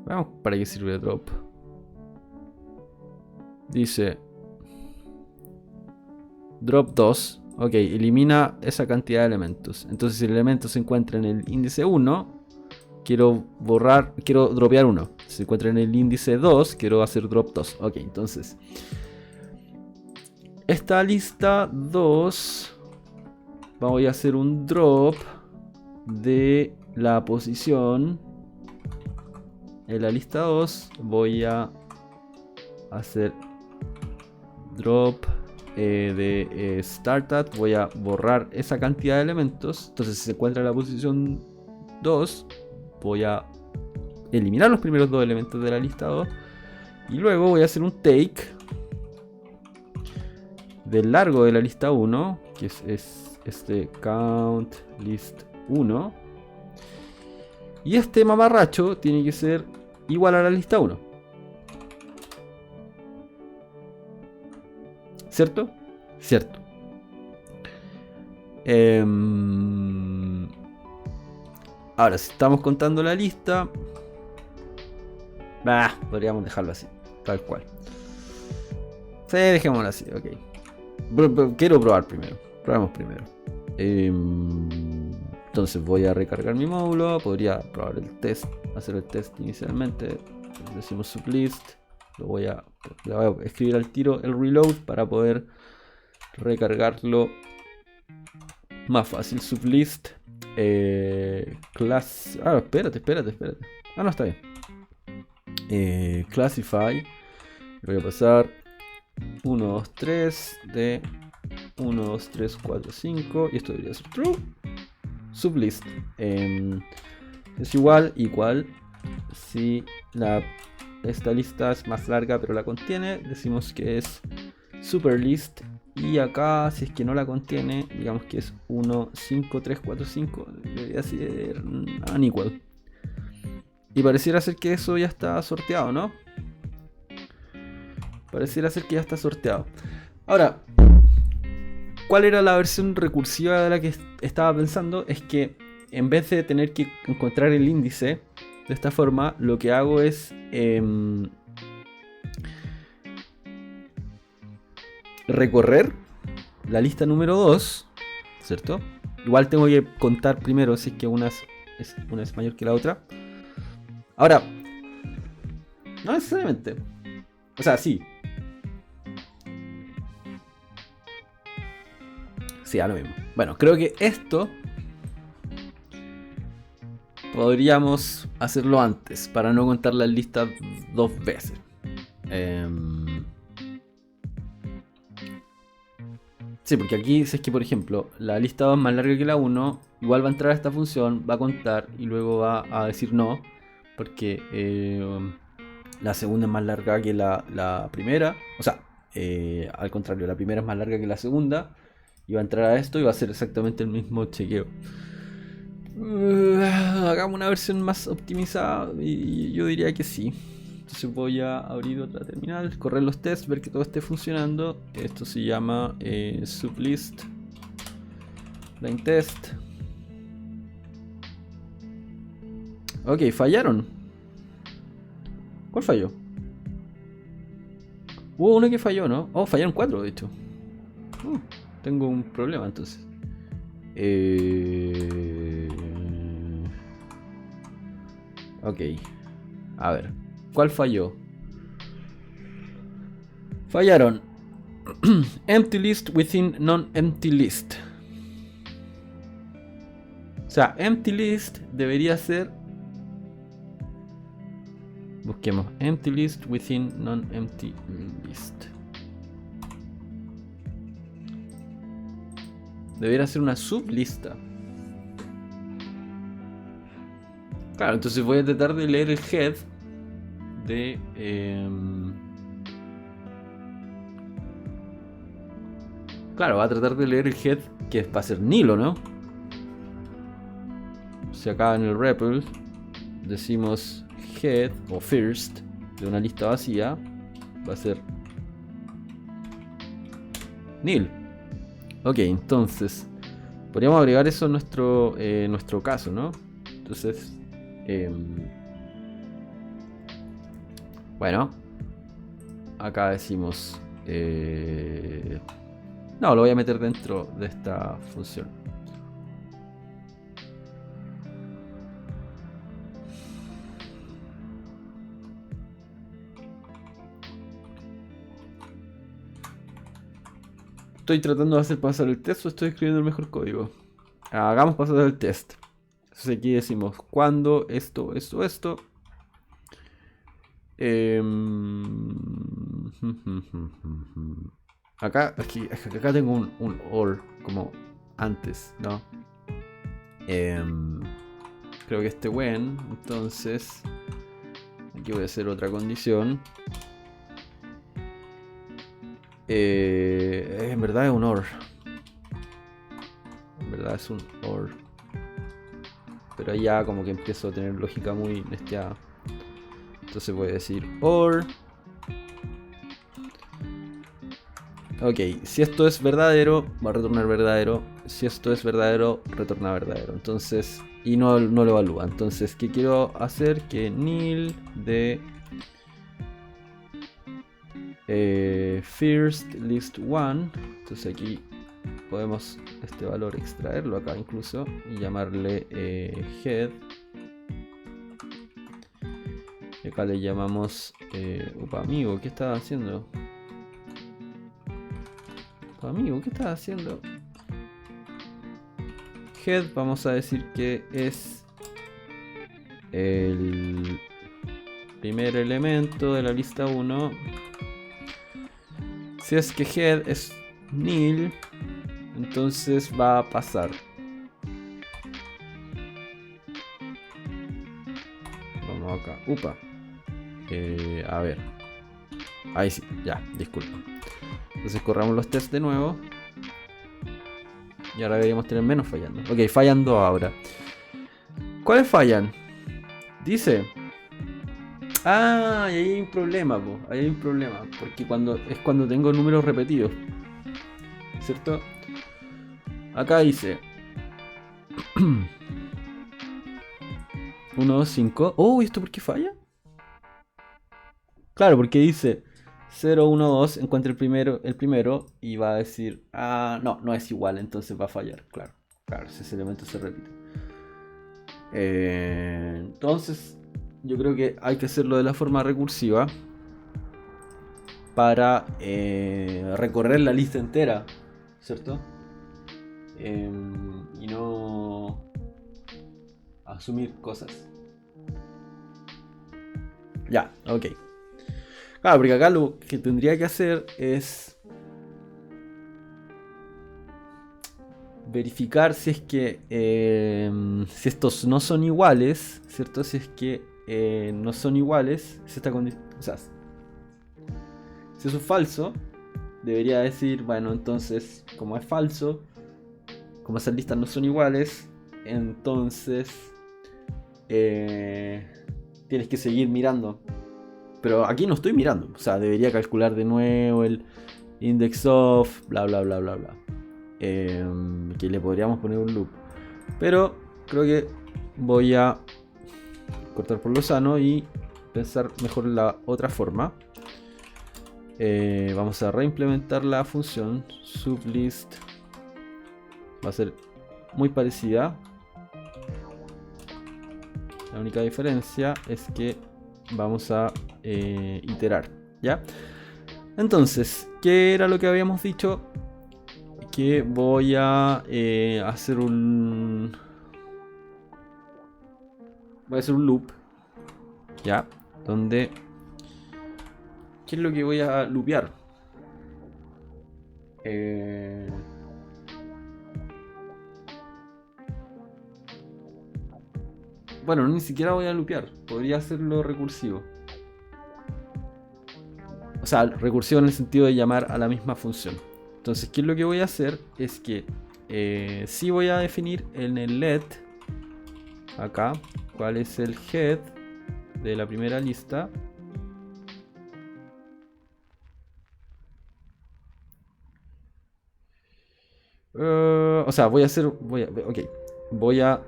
Veamos para qué sirve drop. Dice... drop 2. Ok, elimina esa cantidad de elementos. Entonces si el elemento se encuentra en el índice 1, quiero dropear 1. Si se encuentra en el índice 2, quiero hacer drop 2. Ok, entonces... esta lista 2... voy a hacer un drop de la posición. En la lista 2 voy a hacer drop de start at. Voy a borrar esa cantidad de elementos. Entonces si se encuentra en la posición 2, voy a eliminar los primeros dos elementos de la lista 2. Y luego voy a hacer un take del largo de la lista 1, que es este count list 1. Y este mamarracho tiene que ser igual a la lista 1. ¿Cierto? Cierto. Ahora, si estamos contando la lista, podríamos dejarlo así, tal cual. Sí, dejémoslo así, ok. Quiero probar primero. Probamos primero. Entonces voy a recargar mi módulo. Podría probar el test, hacer el test inicialmente. Decimos sublist. Le voy a escribir al tiro el reload para poder recargarlo más fácil. Sublist class. Espérate. No, está bien. Classify. Le voy a pasar 1, 2, 3 de 1, 2, 3, 4, 5. Y esto debería ser true. Sublist es igual. Si esta lista es más larga pero la contiene, decimos que es superlist. Y acá, si es que no la contiene, digamos que es 1, 5, 3, 4, 5. Debería ser unequal. Y pareciera ser que eso ya está sorteado, ¿no? Pareciera ser que ya está sorteado. Ahora, ¿cuál era la versión recursiva de la que estaba pensando? Es que en vez de tener que encontrar el índice de esta forma, lo que hago es recorrer la lista número 2, ¿cierto? Igual tengo que contar primero si es que una es mayor que la otra. Ahora, no necesariamente. O sea, sí. Sí, a lo mismo. Bueno, creo que esto podríamos hacerlo antes para no contar las listas 2 veces. Sí, porque aquí si es que, por ejemplo, la lista 2 es más larga que la 1, igual va a entrar a esta función, va a contar y luego va a decir no, porque la segunda es más larga que la primera. O sea, al contrario, la primera es más larga que la segunda. Y va a entrar a esto y va a hacer exactamente el mismo chequeo. Hagamos una versión más optimizada y yo diría que sí. Entonces voy a abrir otra terminal, correr los tests, ver que todo esté funcionando. Esto se llama sublist line test. Ok, fallaron. ¿Cuál falló? Hubo uno que falló, ¿no? Oh, fallaron 4 de hecho. Tengo un problema entonces. Ok. A ver. ¿Cuál falló? Fallaron. Empty list within non-empty list. O sea, empty list debería ser... Busquemos. Empty list within non-empty list. Debería ser una sublista. Claro, entonces voy a tratar de leer el head de... Claro, va a tratar de leer el head que va a ser Nilo, ¿no? Si acá en el REPL decimos head o first de una lista vacía, va a ser nil. Ok, entonces podríamos agregar eso en nuestro caso, ¿no? Entonces, bueno, acá decimos no, lo voy a meter dentro de esta función. ¿Estoy tratando de hacer pasar el test o estoy escribiendo el mejor código? Hagamos pasar el test. Entonces aquí decimos cuando esto. Acá tengo un or como antes, ¿no? Creo que este when, entonces aquí voy a hacer otra condición. En verdad es un or. En verdad es un or. Pero ya como que empiezo a tener lógica muy bestiada. Entonces voy a decir or. Ok, si esto es verdadero, va a retornar verdadero. Si esto es verdadero, retorna verdadero. Entonces, y no lo evalúa. Entonces, ¿qué quiero hacer? Que nil de first list one. Entonces aquí podemos este valor extraerlo acá incluso y llamarle head. Y acá le llamamos opa, amigo, ¿qué estás haciendo? Opa, amigo, ¿qué estás haciendo? Head, vamos a decir que es el primer elemento de la lista 1. Si es que head es nil, entonces va a pasar. Vamos acá. Upa. A ver. Ahí sí, ya, disculpa. Entonces corramos los tests de nuevo. Y ahora deberíamos tener menos fallando. Ok, fallando ahora. ¿Cuáles fallan? Dice... Ah, y ahí hay un problema, po. Ahí hay un problema. Porque cuando tengo números repetidos. ¿Cierto? Acá dice... 1, 2, 5. Oh, ¿y esto por qué falla? Claro, porque dice 0, 1, 2, encuentra el primero y va a decir, ah, no, no es igual, entonces va a fallar. Claro, claro, si ese elemento se repite. Entonces, yo creo que hay que hacerlo de la forma recursiva para recorrer la lista entera, ¿cierto? Y no asumir cosas. Ya, ok. Claro, porque acá lo que tendría que hacer es verificar si es que si estos no son iguales, ¿cierto? Si es que no son iguales, si esta condición, o sea, si eso es falso, debería decir, bueno, entonces, como es falso, como esas listas no son iguales, entonces tienes que seguir mirando. Pero aquí no estoy mirando, o sea, debería calcular de nuevo el index of, bla bla bla bla bla. Que le podríamos poner un loop. Pero creo que voy a cortar por lo sano y pensar mejor la otra forma. Vamos a reimplementar la función sublist. Va a ser muy parecida. La única diferencia es que vamos a iterar, ¿ya? Entonces, ¿qué era lo que habíamos dicho? Que voy a hacer un... Voy a hacer un loop, ¿ya? Donde... ¿Qué es lo que voy a loopear? Bueno, ni siquiera voy a loopear. Podría hacerlo recursivo. O sea, recursivo en el sentido de llamar a la misma función. Entonces, ¿qué es lo que voy a hacer? Es que sí voy a definir en el let, acá, cuál es el head de la primera lista. O sea, voy a hacer... Ok. Voy a...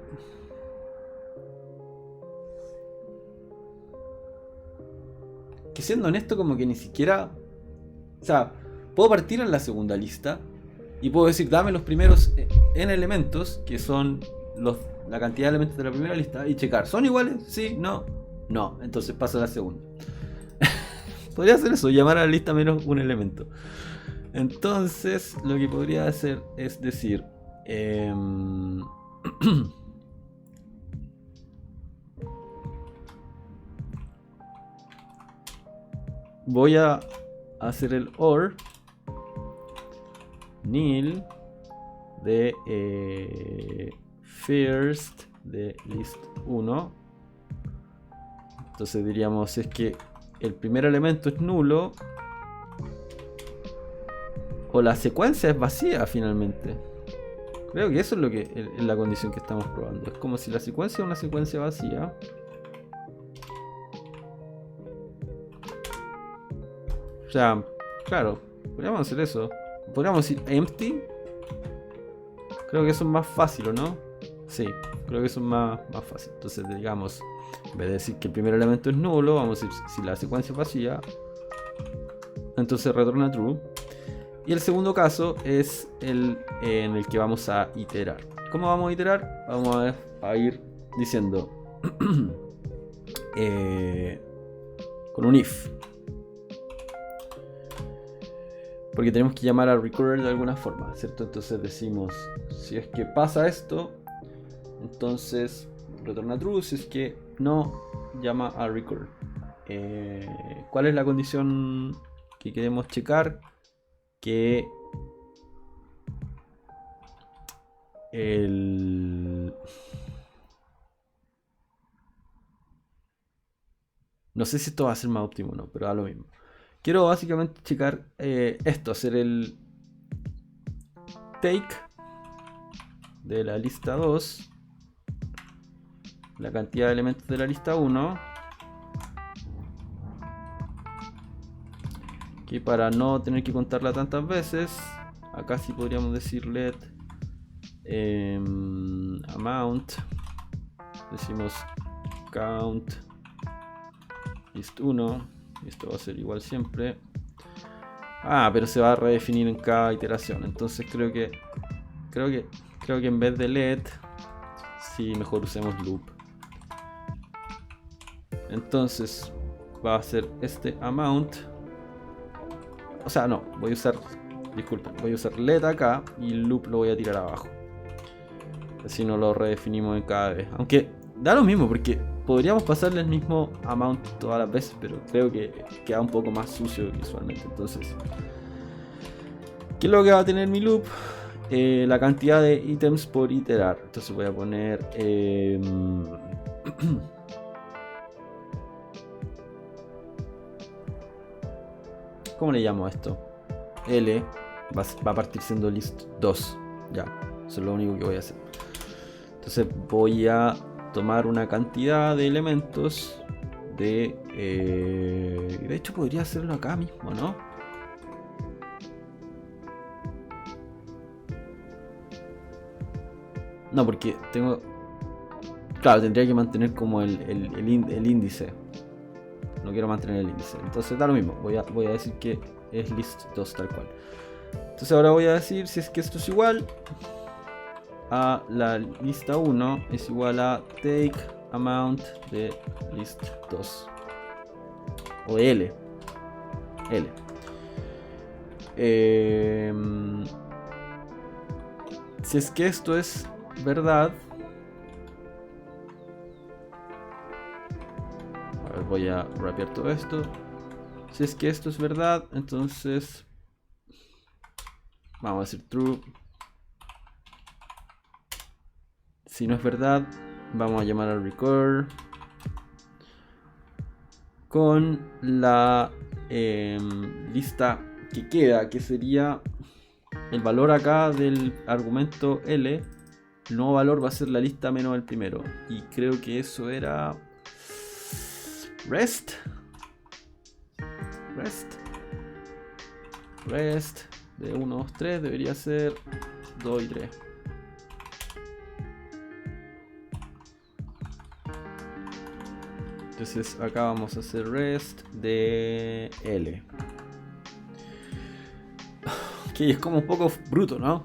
Que siendo honesto, como que ni siquiera... O sea, puedo partir en la segunda lista y puedo decir, dame los primeros n elementos, que son la cantidad de elementos de la primera lista, y checar, ¿son iguales? Sí, no, no, entonces paso a la segunda. Podría hacer eso, llamar a la lista menos un elemento. Entonces, lo que podría hacer es decir, voy a hacer el OR nil de first de list 1. Entonces diríamos, es que el primer elemento es nulo o la secuencia es vacía finalmente. Creo que eso es lo que es la condición que estamos probando. Es como si la secuencia es una secuencia vacía. O sea, claro, podríamos hacer eso. Podríamos decir empty. Creo que eso es más fácil, ¿o no? Sí, creo que eso es más fácil. Entonces, digamos, en vez de decir que el primer elemento es nulo, vamos a decir si la secuencia es vacía, entonces retorna true. Y el segundo caso es el en el que vamos a iterar. ¿Cómo vamos a iterar? Vamos a ir diciendo con un if. Porque tenemos que llamar a recurrer de alguna forma, ¿cierto? Entonces decimos, si es que pasa esto, entonces retorna true. Si es que no, llama a recurre. ¿Cuál es la condición que queremos checar? Que no sé si esto va a ser más óptimo o no, pero da lo mismo. Quiero básicamente checar esto, hacer el take de la lista 2, la cantidad de elementos de la lista 1, que para no tener que contarla tantas veces, acá sí podríamos decir let amount, decimos count list 1. Esto va a ser igual siempre. Pero se va a redefinir en cada iteración. Entonces creo que en vez de let, sí, mejor usemos loop. Entonces va a ser este amount. O sea, no, voy a usar, disculpen, voy a usar let acá y el loop lo voy a tirar abajo. Así no lo redefinimos en cada vez. Aunque da lo mismo porque podríamos pasarle el mismo amount todas las veces, pero creo que queda un poco más sucio visualmente. Entonces, ¿qué es lo que va a tener mi loop? La cantidad de ítems por iterar. Entonces voy a poner ¿cómo le llamo a esto? L va a partir siendo list 2. Ya, eso es lo único que voy a hacer. Entonces voy a tomar una cantidad de elementos de hecho podría hacerlo acá mismo, ¿no? No, porque tengo... Claro, tendría que mantener como el índice. No quiero mantener el índice. Entonces da lo mismo. Voy a decir que es list 2 tal cual. Entonces ahora voy a decir si es que esto es igual a la lista 1 es igual a take amount de list 2. O L. Si es que esto es verdad, a ver, voy a rapear todo esto. Si es que esto es verdad, entonces vamos a decir true. Si no es verdad, vamos a llamar al recur con la lista que queda, que sería el valor acá del argumento L. El nuevo valor va a ser la lista menos el primero. Y creo que eso era rest de 1, 2, 3 debería ser 2 y 3. Entonces acá vamos a hacer rest de L. Ok, es como un poco bruto, ¿no?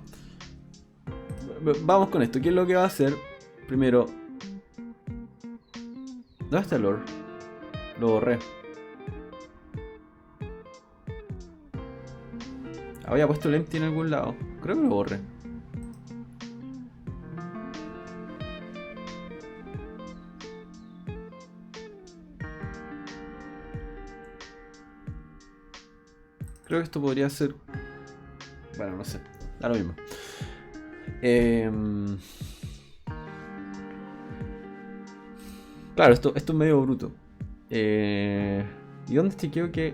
Vamos con esto. ¿Qué es lo que va a hacer? Primero, ¿dónde está el or? Lo borré. Había puesto el empty en algún lado. Creo que lo borré. Creo que esto podría ser... Bueno, no sé. Da lo mismo. Claro, esto es medio bruto. ¿Y dónde chequeo que...?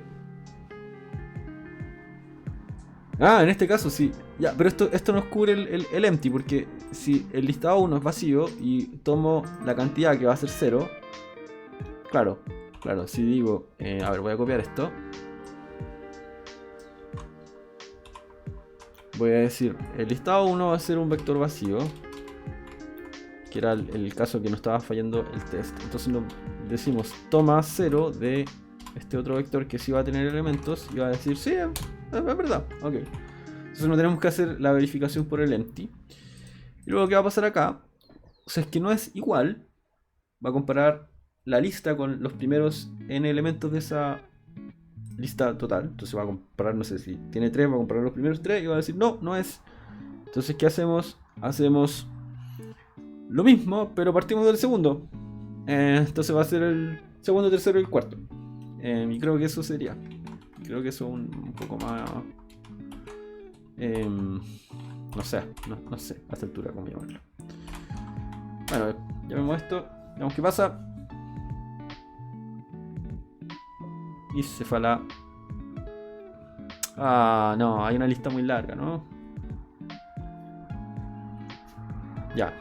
En este caso sí. Ya, pero esto nos cubre el empty, porque si el listado 1 es vacío y tomo la cantidad que va a ser 0, claro, si digo, a ver, voy a copiar esto. Voy a decir, el listado 1 va a ser un vector vacío, que era el caso que nos estaba fallando el test. Entonces decimos, toma 0 de este otro vector que sí va a tener elementos y va a decir, sí, es verdad, ok. Entonces no tenemos que hacer la verificación por el empty. Y luego, ¿qué va a pasar acá? O sea, es que no es igual. Va a comparar la lista con los primeros n elementos de esa lista total. Entonces va a comparar, no sé si tiene 3, va a comparar los primeros 3 y va a decir, no, no es. Entonces, ¿qué hacemos? Hacemos lo mismo, pero partimos del segundo. Entonces va a ser el segundo, tercero y el cuarto. Y creo que eso sería. Creo que eso es un poco más... no sé a esta altura cómo llamarlo. Bueno, llamemos esto, veamos qué pasa. Y se fue a la... no, hay una lista muy larga, ¿no? Ya.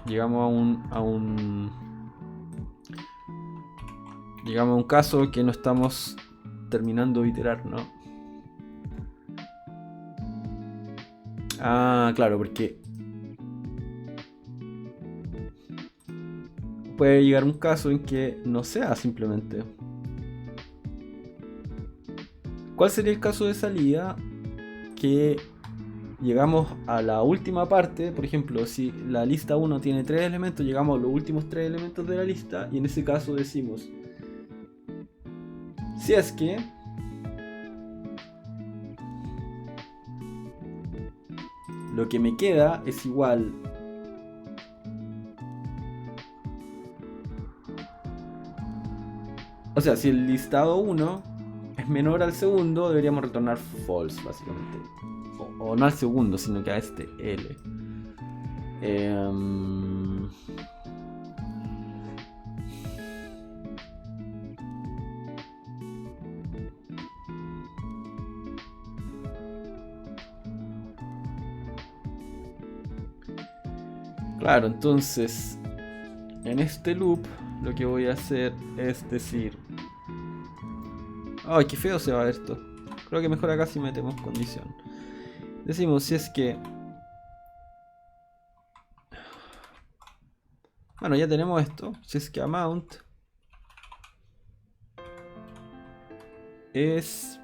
Llegamos a un caso que no estamos terminando de iterar, ¿no? Claro, porque... puede llegar un caso en que no sea simplemente. ¿Cuál sería el caso de salida? Que llegamos a la última parte, por ejemplo, si la lista 1 tiene 3 elementos, llegamos a los últimos 3 elementos de la lista y en ese caso decimos, si es que lo que me queda es igual o sea, si el listado 1 es menor al segundo, deberíamos retornar false, básicamente. O no al segundo, sino que a este L. Claro, entonces en este loop lo que voy a hacer es decir, ay, qué feo se va a ver esto. Creo que mejor acá si metemos condición. Decimos si es que, bueno, ya tenemos esto. Si es que amount es,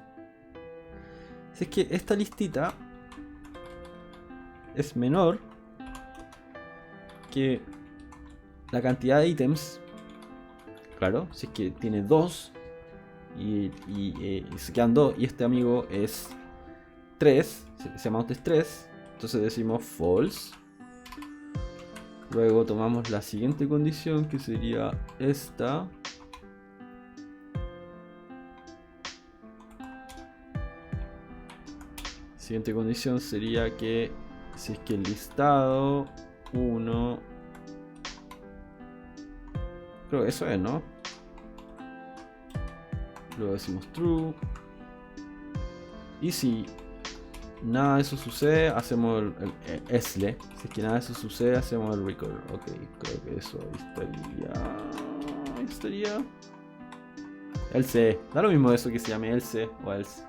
si es que esta listita es menor que la cantidad de ítems, claro, si es que tiene 2 y se quedan 2 y este amigo es 3, ese amount es 3, entonces decimos false. Luego tomamos la siguiente condición, que sería esta. Siguiente condición sería que si es que el listado 1, creo que eso es, ¿no? Luego decimos true. Y si nada de eso sucede, hacemos el esle. Si es que nada de eso sucede, hacemos el record. Ok, creo que eso estaría else. Da lo mismo eso que se llame else o else.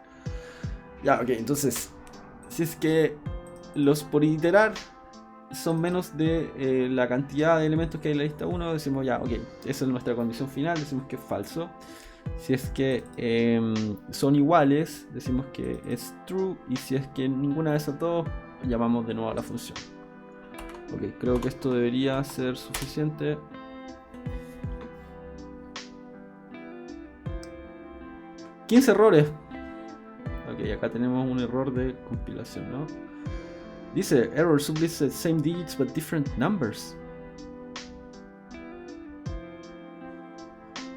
Ya, ok, entonces, si es que los por iterar son menos de la cantidad de elementos que hay en la lista 1, decimos ya, ok, esa es nuestra condición final, decimos que es falso. Si es que son iguales, decimos que es true. Y si es que ninguna de esas dos, llamamos de nuevo a la función. Ok, creo que esto debería ser suficiente. ¡15 errores! Ok, acá tenemos un error de compilación, ¿no? Dice, error sublisted same digits but different numbers.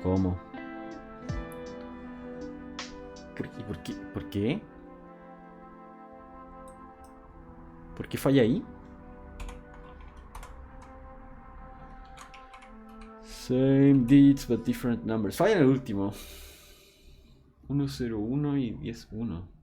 ¿Cómo? ¿Y por qué? ¿Por qué? ¿Por qué falla ahí? Same digits but different numbers. Falla en el último. 101 y 101.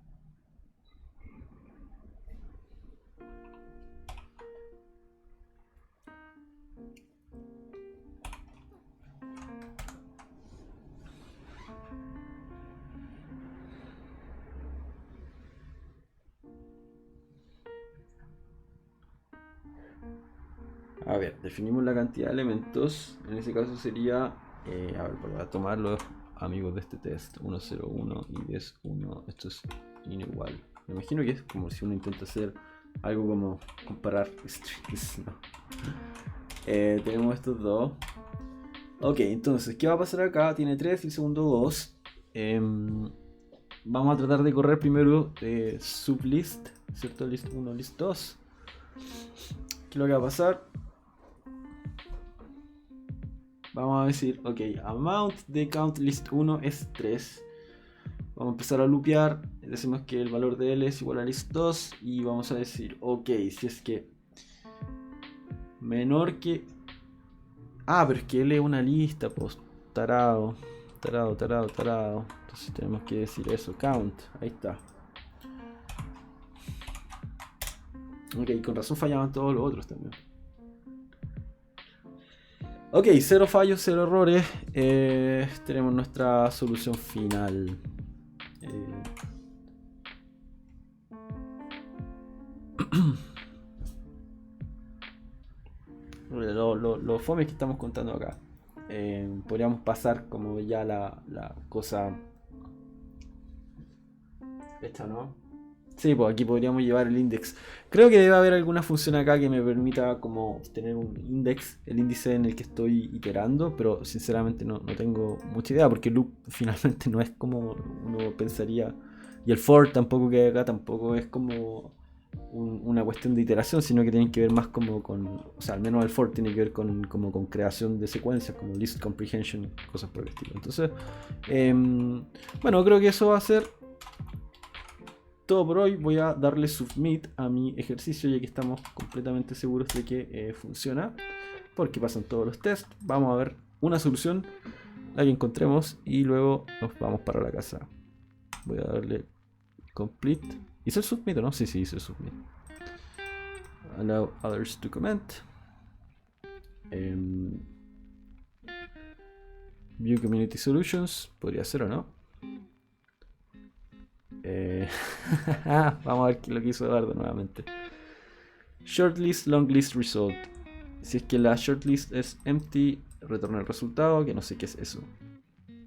A ver, definimos la cantidad de elementos. En ese caso sería, a ver, voy a tomar los amigos de este test, 101 y 101. Esto es inigual. Me imagino que es como si uno intenta hacer algo como comparar strings, ¿no? Tenemos estos dos. Ok, entonces, ¿qué va a pasar acá? Tiene 3 y el segundo 2. Vamos a tratar de correr primero sublist, ¿cierto? List 1, list 2. ¿Qué es lo que va a pasar? Vamos a decir, ok, amount de count list 1 es 3. Vamos a empezar a loopear. Decimos que el valor de L es igual a list 2. Y vamos a decir, ok, si es que menor que... Ah, pero es que L es una lista, pues. Tarado. Entonces tenemos que decir eso, count. Ahí está. Ok, con razón fallaban todos los otros también. Ok, 0 fallos, 0 errores. Tenemos nuestra solución final. Lo fome que estamos contando acá. podríamos pasar como ya la cosa hecha, ¿no? Sí, pues aquí podríamos llevar el index. Creo que debe haber alguna función acá que me permita como tener un index, el índice en el que estoy iterando, pero sinceramente no tengo mucha idea porque loop finalmente no es como uno pensaría. Y el for tampoco que hay acá tampoco es como una cuestión de iteración, sino que tienen que ver más como con, o sea, al menos el for tiene que ver con, como con creación de secuencias, como list comprehension, cosas por el estilo. Entonces, bueno, creo que eso va a ser todo por hoy. Voy a darle submit a mi ejercicio ya que estamos completamente seguros de que funciona, porque pasan todos los tests. Vamos a ver una solución, la que encontremos, y luego nos vamos para la casa. Voy a darle complete. ¿Hice el submit o no? Sí, hice el submit. Allow others to comment. View Community Solutions. Podría ser o no. Vamos a ver lo que hizo Eduardo nuevamente. Shortlist, longlist, result. Si es que la shortlist es empty, retorna el resultado, que no sé qué es eso.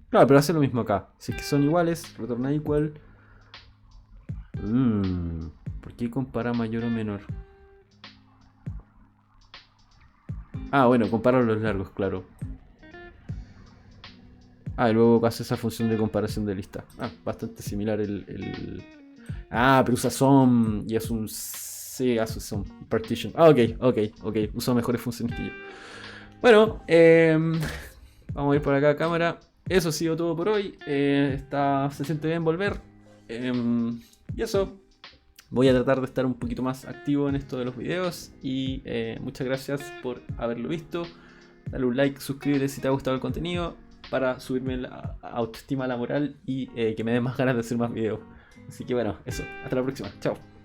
Claro, pero hace lo mismo acá. Si es que son iguales, retorna equal. ¿Por qué compara mayor o menor? Ah, bueno, compara los largos, claro. Ah, y luego hace esa función de comparación de lista. Ah, bastante similar el... Ah, pero usa some y es un... Sí, hace some partition. Ah, ok. Usa mejores funciones que yo. Bueno, vamos a ir por acá a cámara. Eso ha sido todo por hoy. Se siente bien volver. Y eso. Voy a tratar de estar un poquito más activo en esto de los videos. Y muchas gracias por haberlo visto. Dale un like, suscríbete si te ha gustado el contenido, para subirme la autoestima, la moral y que me den más ganas de hacer más videos. Así que bueno, eso. Hasta la próxima. Chao.